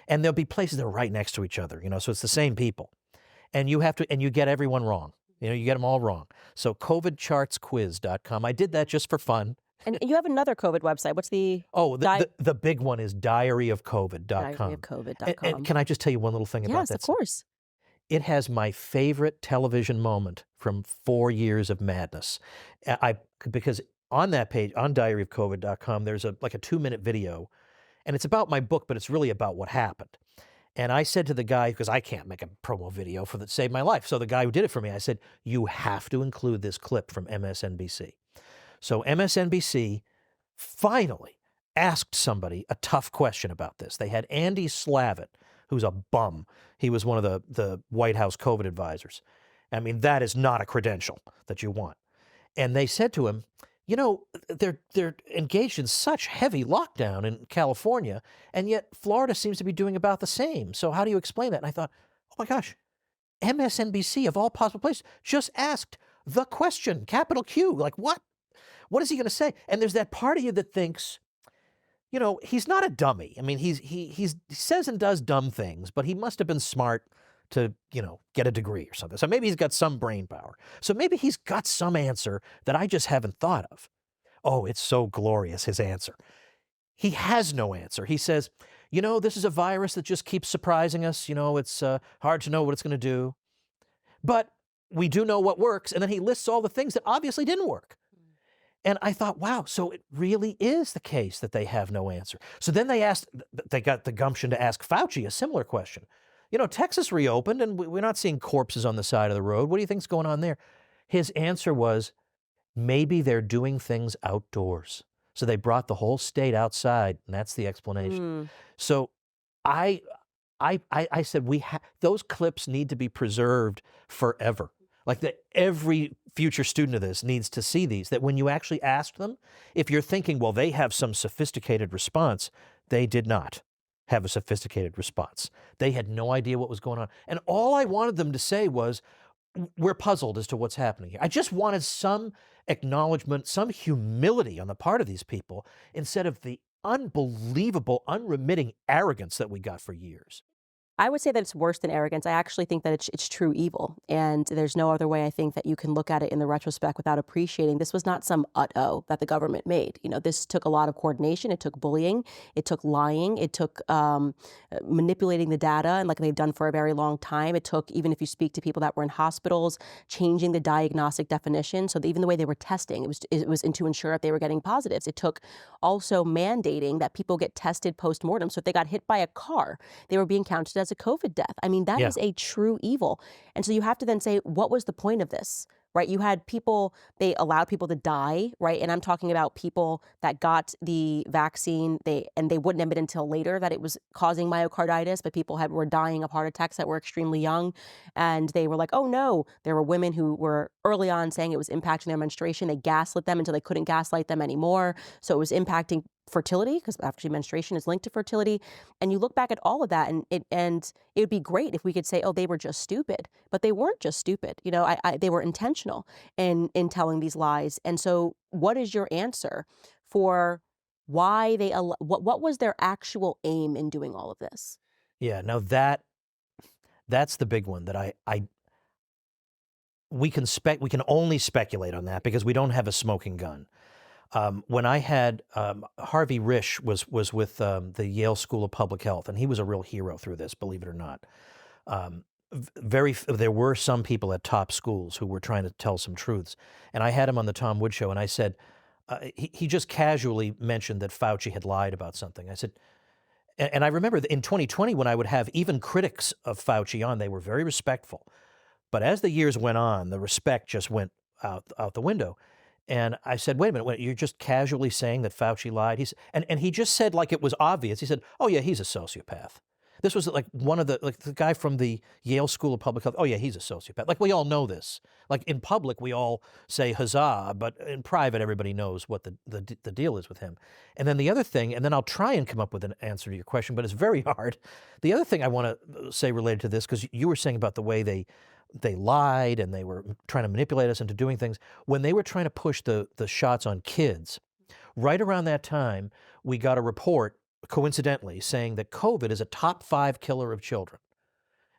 And there'll be places that are right next to each other, so it's the same people. And you get everyone wrong. You get them all wrong. So covidchartsquiz.com. I did that just for fun. And you have another COVID website. What's the... Oh, the big one is diaryofcovid.com. Diaryofcovid.com. And can I just tell you one little thing about that? Yes, of course. It has my favorite television moment from 4 years of madness. Because on that page, on diaryofcovid.com, there's a 2-minute video, and it's about my book, but it's really about what happened. And I said to the guy, because I can't make a promo video that saved my life, so the guy who did it for me, I said, you have to include this clip from MSNBC. So MSNBC finally asked somebody a tough question about this. They had Andy Slavitt, who's a bum. He was one of the White House COVID advisors. I mean, that is not a credential that you want. And they said to him, they're engaged in such heavy lockdown in California, and yet Florida seems to be doing about the same. So how do you explain that? And I thought, oh my gosh, MSNBC of all possible places just asked the question, capital Q. Like, what? What is he going to say? And there's that part of you that thinks, he's not a dummy. I mean, he says and does dumb things, but he must have been smart to, get a degree or something. So maybe he's got some brain power. So maybe he's got some answer that I just haven't thought of. Oh, it's so glorious, his answer. He has no answer. He says, this is a virus that just keeps surprising us. It's hard to know what it's going to do. But we do know what works. And then he lists all the things that obviously didn't work. And I thought, wow, so it really is the case that they have no answer. So then they got the gumption to ask Fauci a similar question. Texas reopened and we're not seeing corpses on the side of the road. What do you think's going on there? His answer was, maybe they're doing things outdoors. So they brought the whole state outside, and that's the explanation. So I said, those clips need to be preserved forever. Like that every future student of this needs to see these, that when you actually ask them, if you're thinking, well, they have some sophisticated response, they did not have a sophisticated response. They had no idea what was going on. And all I wanted them to say was, we're puzzled as to what's happening here. I just wanted some acknowledgement, some humility on the part of these people, instead of the unbelievable, unremitting arrogance that we got for years. I would say that it's worse than arrogance. I actually think that it's true evil. And there's no other way I think that you can look at it in the retrospect without appreciating this was not some uh-oh that the government made. This took a lot of coordination. It took bullying. It took lying. It took manipulating the data, and like they've done for a very long time. It took, even if you speak to people that were in hospitals, changing the diagnostic definition. So that even the way they were testing, it was to ensure if they were getting positives. It took also mandating that people get tested post-mortem. So if they got hit by a car, they were being counted as a COVID death. I mean, that is a true evil. And so you have to then say, what was the point of this? Right? You had people, they allowed people to die, right? And I'm talking about people that got the vaccine, they wouldn't admit until later that it was causing myocarditis, but people were dying of heart attacks that were extremely young. And they were like, oh no, there were women who were early on saying it was impacting their menstruation. They gaslit them until they couldn't gaslight them anymore. So it was impacting fertility, because actually menstruation is linked to fertility. And you look back at all of that, and it would be great if we could say, oh, they were just stupid, but they weren't just stupid. They were intentional in telling these lies. And so what is your answer for why what was their actual aim in doing all of this? Yeah, now that's the big one that we can only speculate on that because we don't have a smoking gun. When I had Harvey Risch was with the Yale School of Public Health, and he was a real hero through this, believe it or not. There were some people at top schools who were trying to tell some truths, and I had him on the Tom Wood Show, and I said, he just casually mentioned that Fauci had lied about something. I said, and I remember in 2020 when I would have even critics of Fauci on, they were very respectful. But as the years went on, the respect just went out the window. And I said, wait a minute, you're just casually saying that Fauci lied? And he just said, like it was obvious. He said, oh yeah, he's a sociopath. This was like the guy from the Yale School of Public Health. Oh yeah, he's a sociopath. Like we all know this. Like in public, we all say huzzah, but in private, everybody knows what the deal is with him. And then the other thing, and then I'll try and come up with an answer to your question, but it's very hard. The other thing I want to say related to this, because you were saying about the way they lied and they were trying to manipulate us into doing things. When they were trying to push the shots on kids, right around that time, we got a report, coincidentally, saying that COVID is a top 5 killer of children.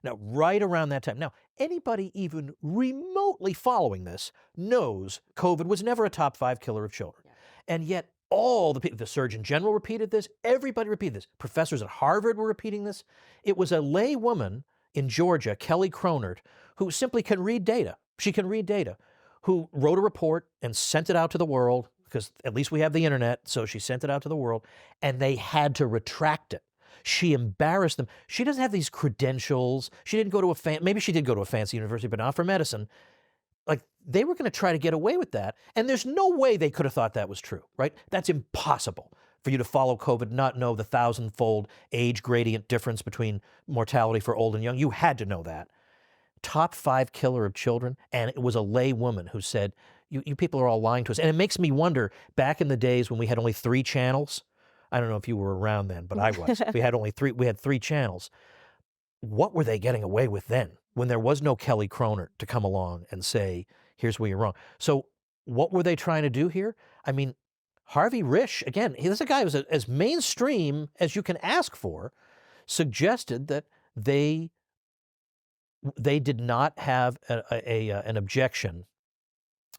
Now, right around that time. Now, anybody even remotely following this knows COVID was never a top 5 killer of children. Yeah. And yet all the people, the Surgeon General repeated this, everybody repeated this. Professors at Harvard were repeating this. It was a lay woman in Georgia, Kelly Cronert, who simply can read data. She can read data, who wrote a report and sent it out to the world, because at least we have the internet, so she sent it out to the world, and they had to retract it. She embarrassed them. She doesn't have these credentials. She didn't go to maybe she did go to a fancy university, but not for medicine. Like, they were going to try to get away with that, and there's no way they could have thought that was true, right? That's impossible for you to follow COVID, not know the 1,000-fold age gradient difference between mortality for old and young. You had to know that. Top 5 killer of children, and it was a lay woman who said, you people are all lying to us. And it makes me wonder, back in the days when we had only 3 channels, I don't know if you were around then, but I was. We had 3 channels. What were they getting away with then when there was no Kelly Croner to come along and say, here's where you're wrong? So what were they trying to do here? I mean, Harvey Risch, again, he's a guy who's as mainstream as you can ask for, suggested that they did not have an objection,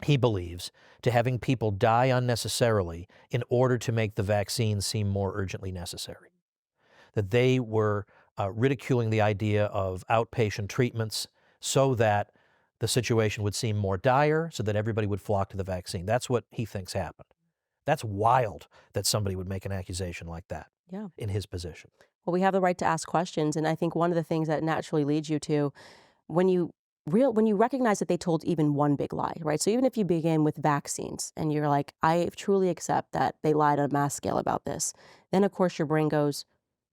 he believes, to having people die unnecessarily in order to make the vaccine seem more urgently necessary. That they were ridiculing the idea of outpatient treatments so that the situation would seem more dire, so that everybody would flock to the vaccine. That's what he thinks happened. That's wild that somebody would make an accusation like that in his position. Well, we have the right to ask questions, and I think one of the things that naturally leads you to, when you recognize that they told even one big lie, right? So even if you begin with vaccines and you're like, I truly accept that they lied on a mass scale about this, then of course your brain goes,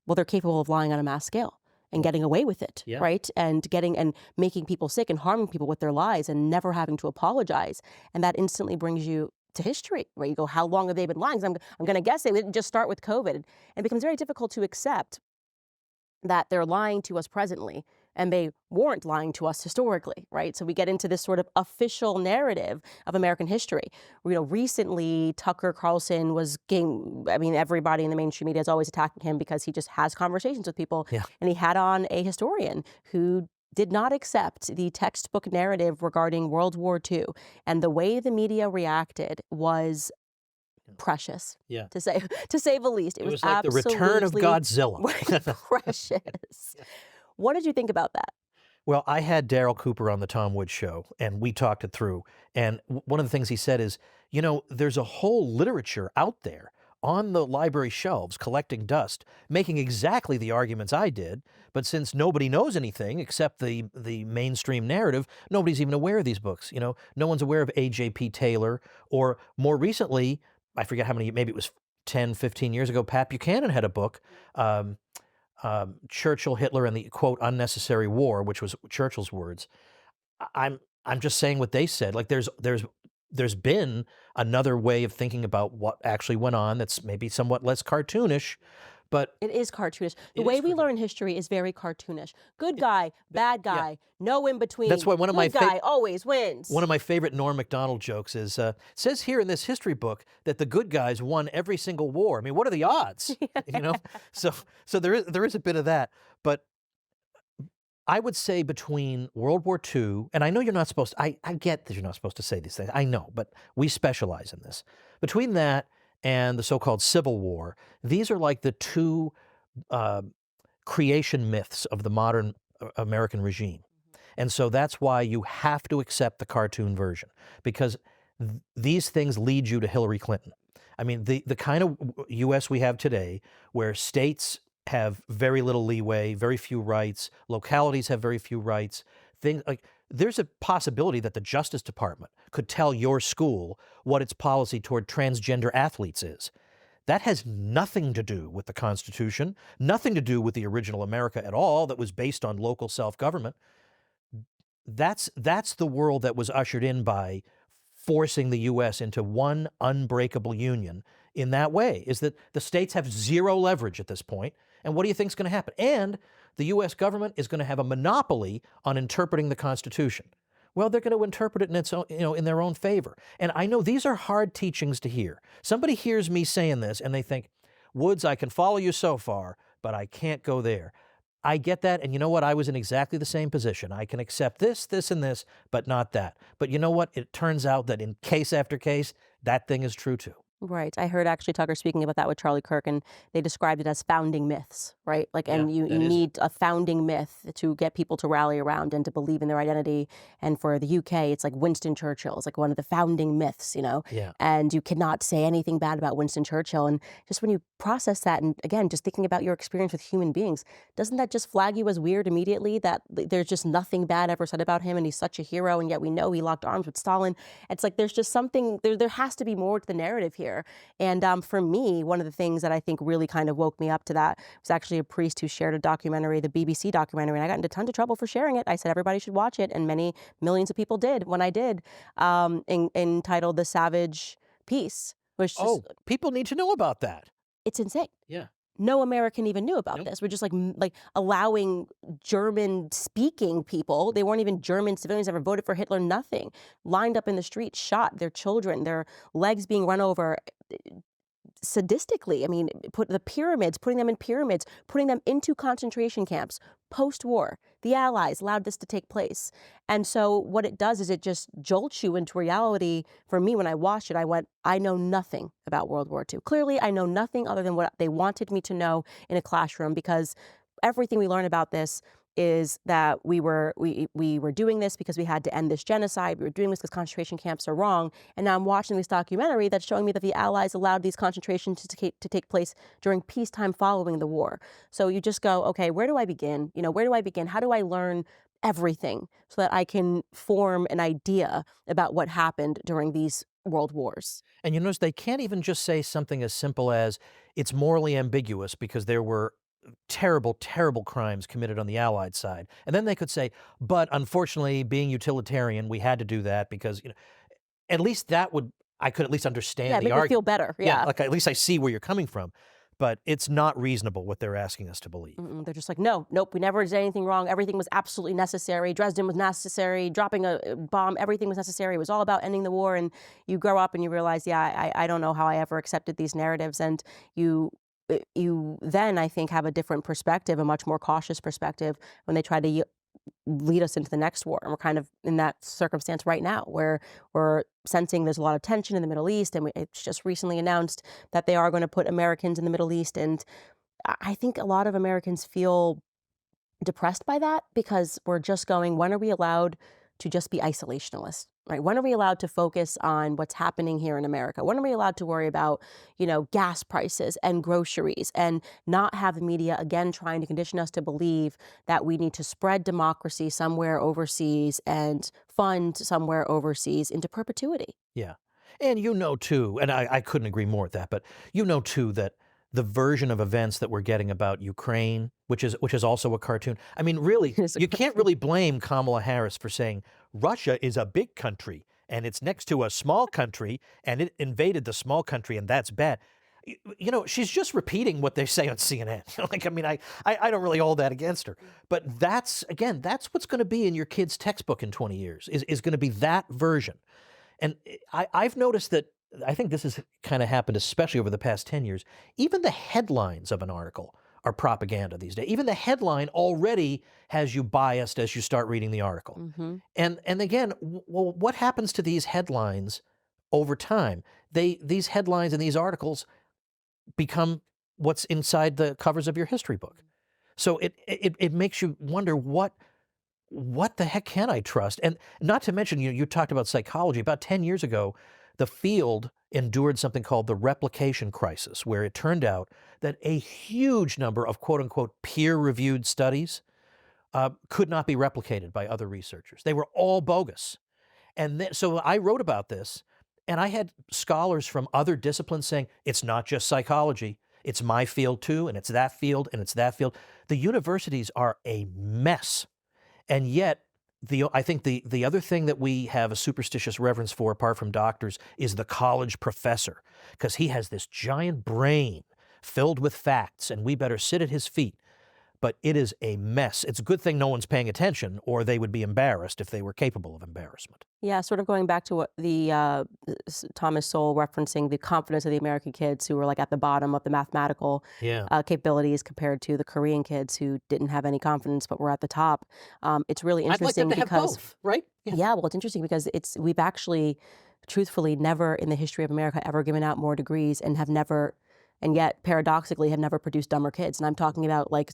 well, they're capable of lying on a mass scale and getting away with it, right? And making people sick and harming people with their lies and never having to apologize. And that instantly brings you to history, where you go, how long have they been lying? 'Cause I'm going to guess they didn't just start with COVID. It becomes very difficult to accept that they're lying to us presently and they weren't lying to us historically, right? So we get into this sort of official narrative of American history. Recently, Tucker Carlson was everybody in the mainstream media is always attacking him because he just has conversations with people. And he had on a historian who did not accept the textbook narrative regarding World War II. And the way the media reacted was precious, to say the least. It was like the return of Godzilla. Precious. What did you think about that? Well, I had Daryl Cooper on the Tom Woods Show, and we talked it through. And one of the things he said is, there's a whole literature out there on the library shelves collecting dust, making exactly the arguments I did. But since nobody knows anything except the mainstream narrative, nobody's even aware of these books. No one's aware of A.J.P. Taylor, or more recently, I forget how many, maybe it was 10, 15 years ago, Pat Buchanan had a book, Churchill, Hitler, and the, quote, unnecessary war, which was Churchill's words. I'm just saying what they said. Like there's been another way of thinking about what actually went on that's maybe somewhat less cartoonish, but it is cartoonish. The way we learn history is very cartoonish. Good guy, bad guy, no in between. That's why one of my good guy always wins. One of my favorite Norm Macdonald jokes is, says here in this history book that the good guys won every single war. I mean, what are the odds? So there is a bit of that. But I would say between World War II, and I know you're not supposed to, I get that you're not supposed to say these things. I know, but we specialize in this. Between that and the so-called Civil War, these are like the two creation myths of the modern American regime. And so that's why you have to accept the cartoon version, because these things lead you to Hillary Clinton. I mean, the kind of U.S. we have today, where states have very little leeway, very few rights, localities have very few rights, things like, there's a possibility that the Justice Department could tell your school what its policy toward transgender athletes is. That has nothing to do with the Constitution, nothing to do with the original America at all that was based on local self-government. That's the world that was ushered in by forcing the U.S. into one unbreakable union in that way, is that the states have zero leverage at this point. And what do you think is going to happen? And the U.S. government is going to have a monopoly on interpreting the Constitution. Well, they're going to interpret it in its own, in their own favor. And I know these are hard teachings to hear. Somebody hears me saying this and they think, Woods, I can follow you so far, but I can't go there. I get that, and you know what? I was in exactly the same position. I can accept this, this, and this, but not that. But you know what? It turns out that in case after case, that thing is true too. Right. I heard actually Tucker speaking about that with Charlie Kirk, and they described it as founding myths, right? Like, and you need a founding myth to get people to rally around and to believe in their identity. And for the UK, it's like Winston Churchill. It's like one of the founding myths, and you cannot say anything bad about Winston Churchill. And just when you process that, and again, just thinking about your experience with human beings, doesn't that just flag you as weird immediately, that there's just nothing bad ever said about him and he's such a hero, and yet we know he locked arms with Stalin? It's like there's just something, there has to be more to the narrative here. here. And for me, one of the things that I think really kind of woke me up to that was actually a priest who shared a documentary, the BBC documentary, and I got into tons of trouble for sharing it. I said everybody should watch it, and many millions of people did when I did, entitled The Savage Peace, which just, Oh, people need to know about that. it's insane. Yeah. No American even knew about Nope. this. We're just like allowing German speaking people, they weren't even German civilians, ever voted for Hitler, nothing, lined up in the street, shot their children, their legs being run over sadistically. I mean, put the pyramids, putting them in pyramids, putting them into concentration camps post-war. The Allies allowed this to take place. And so what it does is it just jolts you into reality. For me, when I watched it, I went, I know nothing about World War II. Clearly, I know nothing other than what they wanted me to know in a classroom, because everything we learn about this is that we were doing this because we had to end this genocide. We were doing this because concentration camps are wrong. And now I'm watching this documentary that's showing me that the Allies allowed these concentrations to take place during peacetime following the war. So you just go, okay, where do I begin? Where do I begin? How do I learn everything so that I can form an idea about what happened during these world wars? And you notice they can't even just say something as simple as it's morally ambiguous because there were terrible, terrible crimes committed on the Allied side. And then they could say, but unfortunately, being utilitarian, we had to do that because, at least I could at least understand Yeah, the make me argument. feel better. Yeah. Like at least I see where you're coming from. But it's not reasonable what they're asking us to believe. They're just like, no, nope, we never did anything wrong. Everything was absolutely necessary. Dresden was necessary. Dropping a bomb, everything was necessary. It was all about ending the war. And you grow up and you realize, yeah, I don't know how I ever accepted these narratives. And you then, I think, have a different perspective, a much more cautious perspective when they try to lead us into the next war. And we're kind of in that circumstance right now where we're sensing there's a lot of tension in the Middle East. And it's just recently announced that they are going to put Americans in the Middle East. And I think a lot of Americans feel depressed by that because we're just going, when are we allowed to just be isolationist, right? When are we allowed to focus on what's happening here in America? When are we allowed to worry about, gas prices and groceries and not have the media again trying to condition us to believe that we need to spread democracy somewhere overseas and fund somewhere overseas into perpetuity? Yeah. And too, and I couldn't agree more with that, but too, that the version of events that we're getting about Ukraine, which is also a cartoon. I mean, really, you can't really blame Kamala Harris for saying Russia is a big country and it's next to a small country and it invaded the small country and that's bad. She's just repeating what they say on CNN. I don't really hold that against her. But that's what's going to be in your kid's textbook in 20 years, is going to be that version. And I've noticed that, I think this has kind of happened, especially over the past 10 years. Even the headlines of an article are propaganda these days. Even the headline already has you biased as you start reading the article. Mm-hmm. And again, well, what happens to these headlines over time? These headlines and these articles become what's inside the covers of your history book. So it makes you wonder what the heck can I trust? And not to mention, you talked about psychology. About 10 years ago, the field endured something called the replication crisis, where it turned out that a huge number of quote-unquote peer-reviewed studies could not be replicated by other researchers. They were all bogus. And so I wrote about this, and I had scholars from other disciplines saying, it's not just psychology. It's my field too, and it's that field, and it's that field. The universities are a mess. And yet, I think the other thing that we have a superstitious reverence for, apart from doctors, is the college professor, because he has this giant brain filled with facts, and we better sit at his feet. But it is a mess. It's a good thing no one's paying attention, or they would be embarrassed if they were capable of embarrassment. Yeah, sort of going back to what the Thomas Sowell referencing the confidence of the American kids who were like at the bottom of the mathematical capabilities compared to the Korean kids who didn't have any confidence but were at the top. It's really interesting I'd like them to because have both, right? yeah, well, it's interesting because we've actually, truthfully, never in the history of America ever given out more degrees and have never. And yet, paradoxically, have never produced dumber kids. And I'm talking about like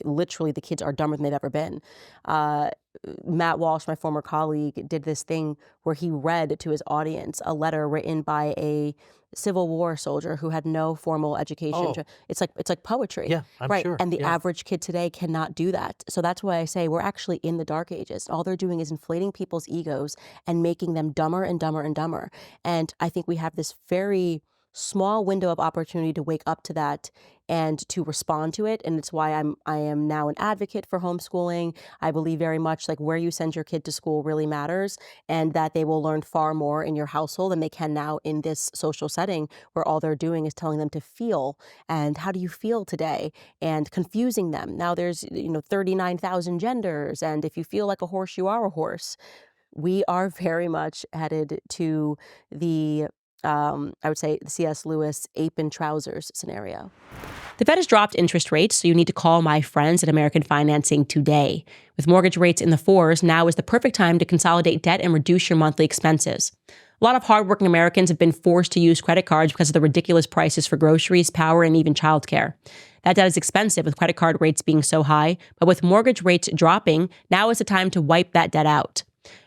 literally the kids are dumber than they've ever been. Matt Walsh, my former colleague, did this thing where he read to his audience a letter written by a Civil War soldier who had no formal education. Oh. It's like poetry. Yeah, I'm right. sure. And the Yeah. average kid today cannot do that. So that's why I say we're actually in the dark ages. All they're doing is inflating people's egos and making them dumber and dumber and dumber. And I think we have this very small window of opportunity to wake up to that and to respond to it. And it's why I am now an advocate for homeschooling. I believe very much like where you send your kid to school really matters, and that they will learn far more in your household than they can now in this social setting where all they're doing is telling them to feel and how do you feel today, and confusing them. Now there's 39,000 genders, and if you feel like a horse, you are a horse. We are very much headed to the I would say the C.S. Lewis ape in trousers scenario. The Fed has dropped interest rates, so you need to call my friends at American Financing today. With mortgage rates in the fours, now is the perfect time to consolidate debt and reduce your monthly expenses. A lot of hardworking Americans have been forced to use credit cards because of the ridiculous prices for groceries, power, and even childcare. That debt is expensive with credit card rates being so high, but with mortgage rates dropping, now is the time to wipe that debt out.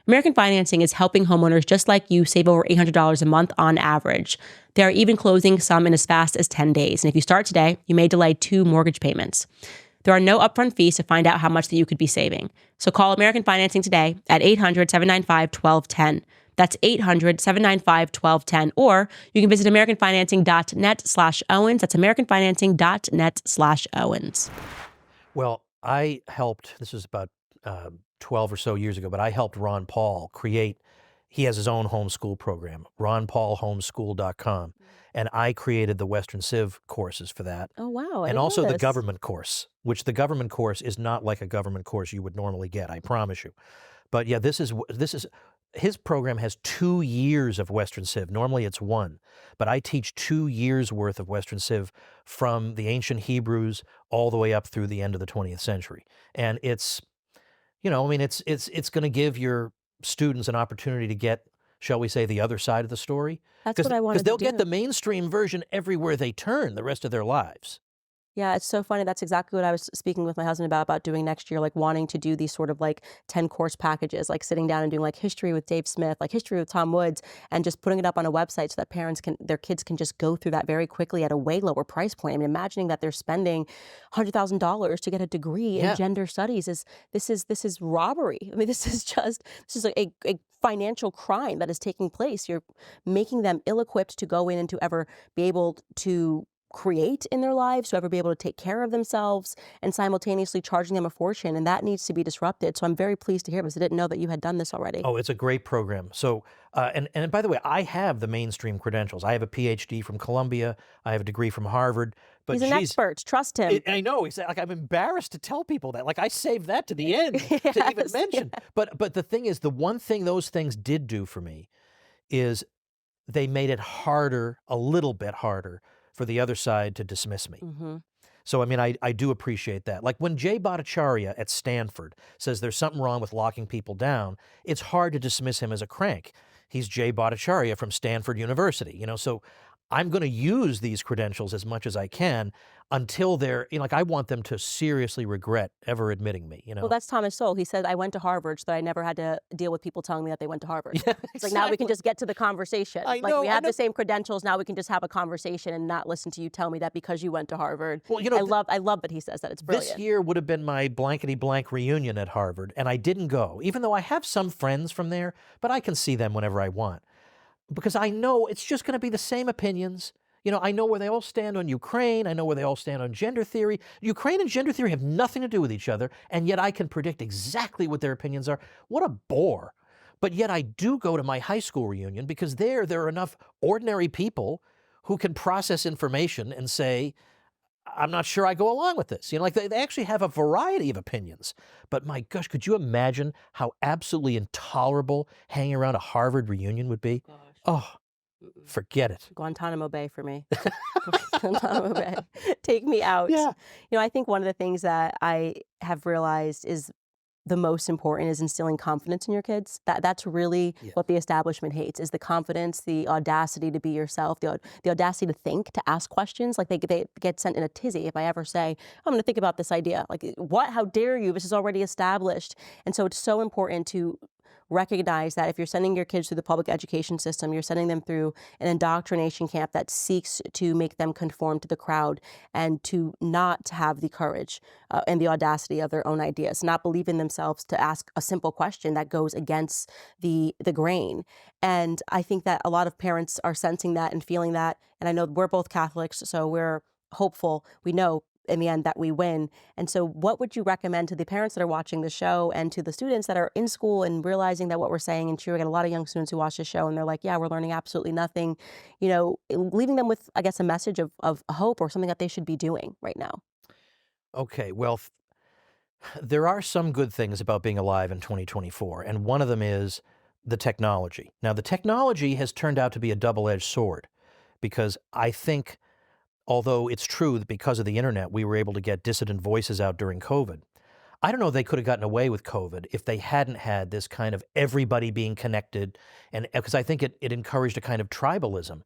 American Financing is helping homeowners just like you save over $800 a month on average. They are even closing some in as fast as 10 days. And if you start today, you may delay 2 mortgage payments. There are no upfront fees to find out how much that you could be saving. So call American Financing today at 800-795-1210. That's 800-795-1210. Or you can visit americanfinancing.net/Owens. That's americanfinancing.net/Owens. Well, I helped, this was about 12 or so years ago, but I helped Ron Paul create, he has his own homeschool program, ronpaulhomeschool.com. And I created the Western Civ courses for that. Oh, wow. I And didn't also know the this. government course, which the government course is not like a government course you would normally get, I promise you. But yeah, this is his program has 2 years of Western Civ. Normally it's 1, but I teach 2 years worth of Western Civ from the ancient Hebrews all the way up through the end of the 20th century. And it's, it's going to give your students an opportunity to get, shall we say, the other side of the story. That's what I wanted Because they'll to get do. the mainstream version everywhere they turn the rest of their lives. Yeah, it's so funny. That's exactly what I was speaking with my husband about doing next year, like wanting to do these sort of like 10 course packages, like sitting down and doing like history with Dave Smith, like history with Tom Woods, and just putting it up on a website so that their kids can just go through that very quickly at a way lower price point. I mean, imagining that they're spending $100,000 to get a degree in Yeah. gender studies this is robbery. I mean, this is like a financial crime that is taking place. You're making them ill-equipped to go in and to ever be able to create in their lives, to ever be able to take care of themselves, and simultaneously charging them a fortune. And that needs to be disrupted. So I'm very pleased to hear this. I didn't know that you had done this already. Oh, it's a great program. So, and by the way, I have the mainstream credentials. I have a PhD from Columbia. I have a degree from Harvard. But He's an expert. Trust him. I know. Like, I'm embarrassed to tell people that. Like, I saved that to the end to even Yes, mention. yeah. But the thing is, the one thing those things did do for me is they made it harder, a little bit harder, for the other side to dismiss me. Mm-hmm. So, I mean, I do appreciate that. Like when Jay Bhattacharya at Stanford says there's something wrong with locking people down, it's hard to dismiss him as a crank. He's Jay Bhattacharya from Stanford University, so I'm going to use these credentials as much as I can until they're, like, I want them to seriously regret ever admitting me, Well, that's Thomas Sowell. He said, I went to Harvard so that I never had to deal with people telling me that they went to Harvard. Yeah, It's like, now we can just get to the conversation. I Like, know, we I have know. the same credentials. Now we can just have a conversation and not listen to you tell me that because you went to Harvard. Well, I love that he says that. It's brilliant. This year would have been my blankety blank reunion at Harvard, and I didn't go, even though I have some friends from there, but I can see them whenever I want. Because I know it's just going to be the same opinions. I know where they all stand on Ukraine. I know where they all stand on gender theory. Ukraine and gender theory have nothing to do with each other, and yet I can predict exactly what their opinions are. What a bore. But yet I do go to my high school reunion because there are enough ordinary people who can process information and say, I'm not sure I go along with this. Like they actually have a variety of opinions. But my gosh, could you imagine how absolutely intolerable hanging around a Harvard reunion would be? Gosh. Oh, forget it. Guantanamo Bay for me. Guantanamo Bay. Take me out. Yeah. I think one of the things that I have realized is the most important is instilling confidence in your kids. That's really what the establishment hates, is the confidence, the audacity to be yourself, the audacity to think, to ask questions. Like they get sent in a tizzy if I ever say, I'm going to think about this idea. Like, what? How dare you? This is already established. And so it's so important to recognize that if you're sending your kids through the public education system, you're sending them through an indoctrination camp that seeks to make them conform to the crowd and to not have the courage and the audacity of their own ideas, not believe in themselves to ask a simple question that goes against the grain. And I think that a lot of parents are sensing that and feeling that. And I know we're both Catholics, so we're hopeful. We know in the end that we win. And so what would you recommend to the parents that are watching the show and to the students that are in school and realizing that what we're saying and true? I get a lot of young students who watch the show and they're like, yeah, we're learning absolutely nothing, leaving them with, I guess, a message of hope or something that they should be doing right now. Okay, well, there are some good things about being alive in 2024, and one of them is the technology. Now, the technology has turned out to be a double-edged sword because I think, although it's true that because of the internet, we were able to get dissident voices out during COVID, I don't know if they could have gotten away with COVID if they hadn't had this kind of everybody being connected, and because I think it encouraged a kind of tribalism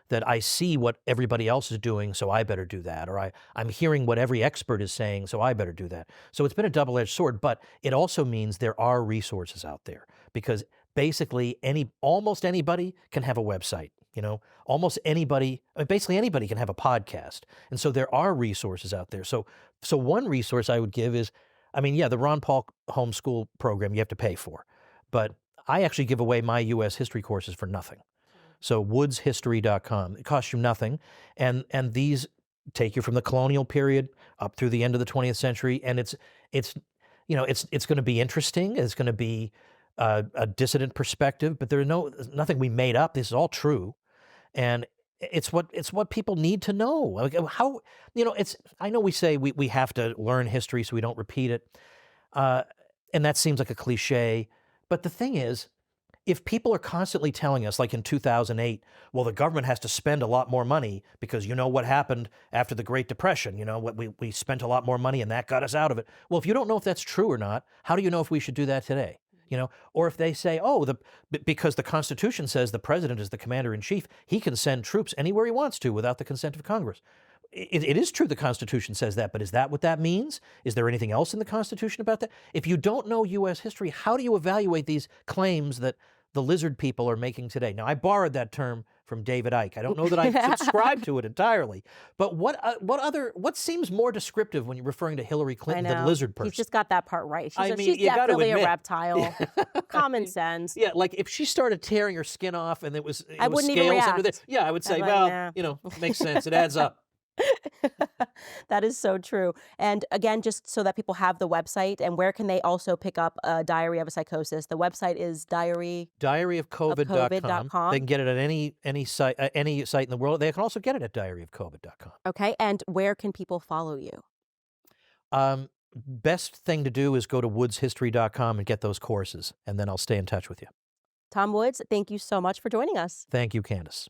that I see what everybody else is doing, so I better do that, or I'm hearing what every expert is saying, so I better do that. So it's been a double-edged sword, but it also means there are resources out there because basically almost anybody can have a website. Almost anybody, basically anybody can have a podcast. And so there are resources out there. So one resource I would give is, the Ron Paul homeschool program you have to pay for, but I actually give away my U.S. history courses for nothing. So woodshistory.com, it costs you nothing. And these take you from the colonial period up through the end of the 20th century. And it's going to be interesting. It's going to be a dissident perspective, but there's nothing we made up. This is all true. And it's what people need to know. Like how, I know we say we have to learn history so we don't repeat it. And that seems like a cliche. But the thing is, if people are constantly telling us, like in 2008, well, the government has to spend a lot more money because you know what happened after the Great Depression, we spent a lot more money and that got us out of it. Well, if you don't know if that's true or not, how do you know if we should do that today? Or if they say, because the Constitution says the president is the commander in chief, he can send troops anywhere he wants to without the consent of Congress. It is true the Constitution says that, but is that what that means? Is there anything else in the Constitution about that? If you don't know U.S. history, how do you evaluate these claims that the lizard people are making today? Now, I borrowed that term from David Icke. I don't know that I subscribe to it entirely, but what seems more descriptive when you're referring to Hillary Clinton than lizard person? He's just got that part right. She's you gotta definitely a admit. reptile. Common sense. Yeah, like if she started tearing her skin off and it was wouldn't even scales under react. there, I would say, it makes sense. It adds up. That is so true. And again, just so that people have the website, and where can they also pick up a Diary of a Psychosis? The website is diaryofcovid.com. They can get it at any site in the world. They can also get it at diaryofcovid.com. Okay, and where can people follow you? Best thing to do is go to woodshistory.com and get those courses, and then I'll stay in touch with you. Tom Woods, thank you so much for joining us. Thank you, Candace.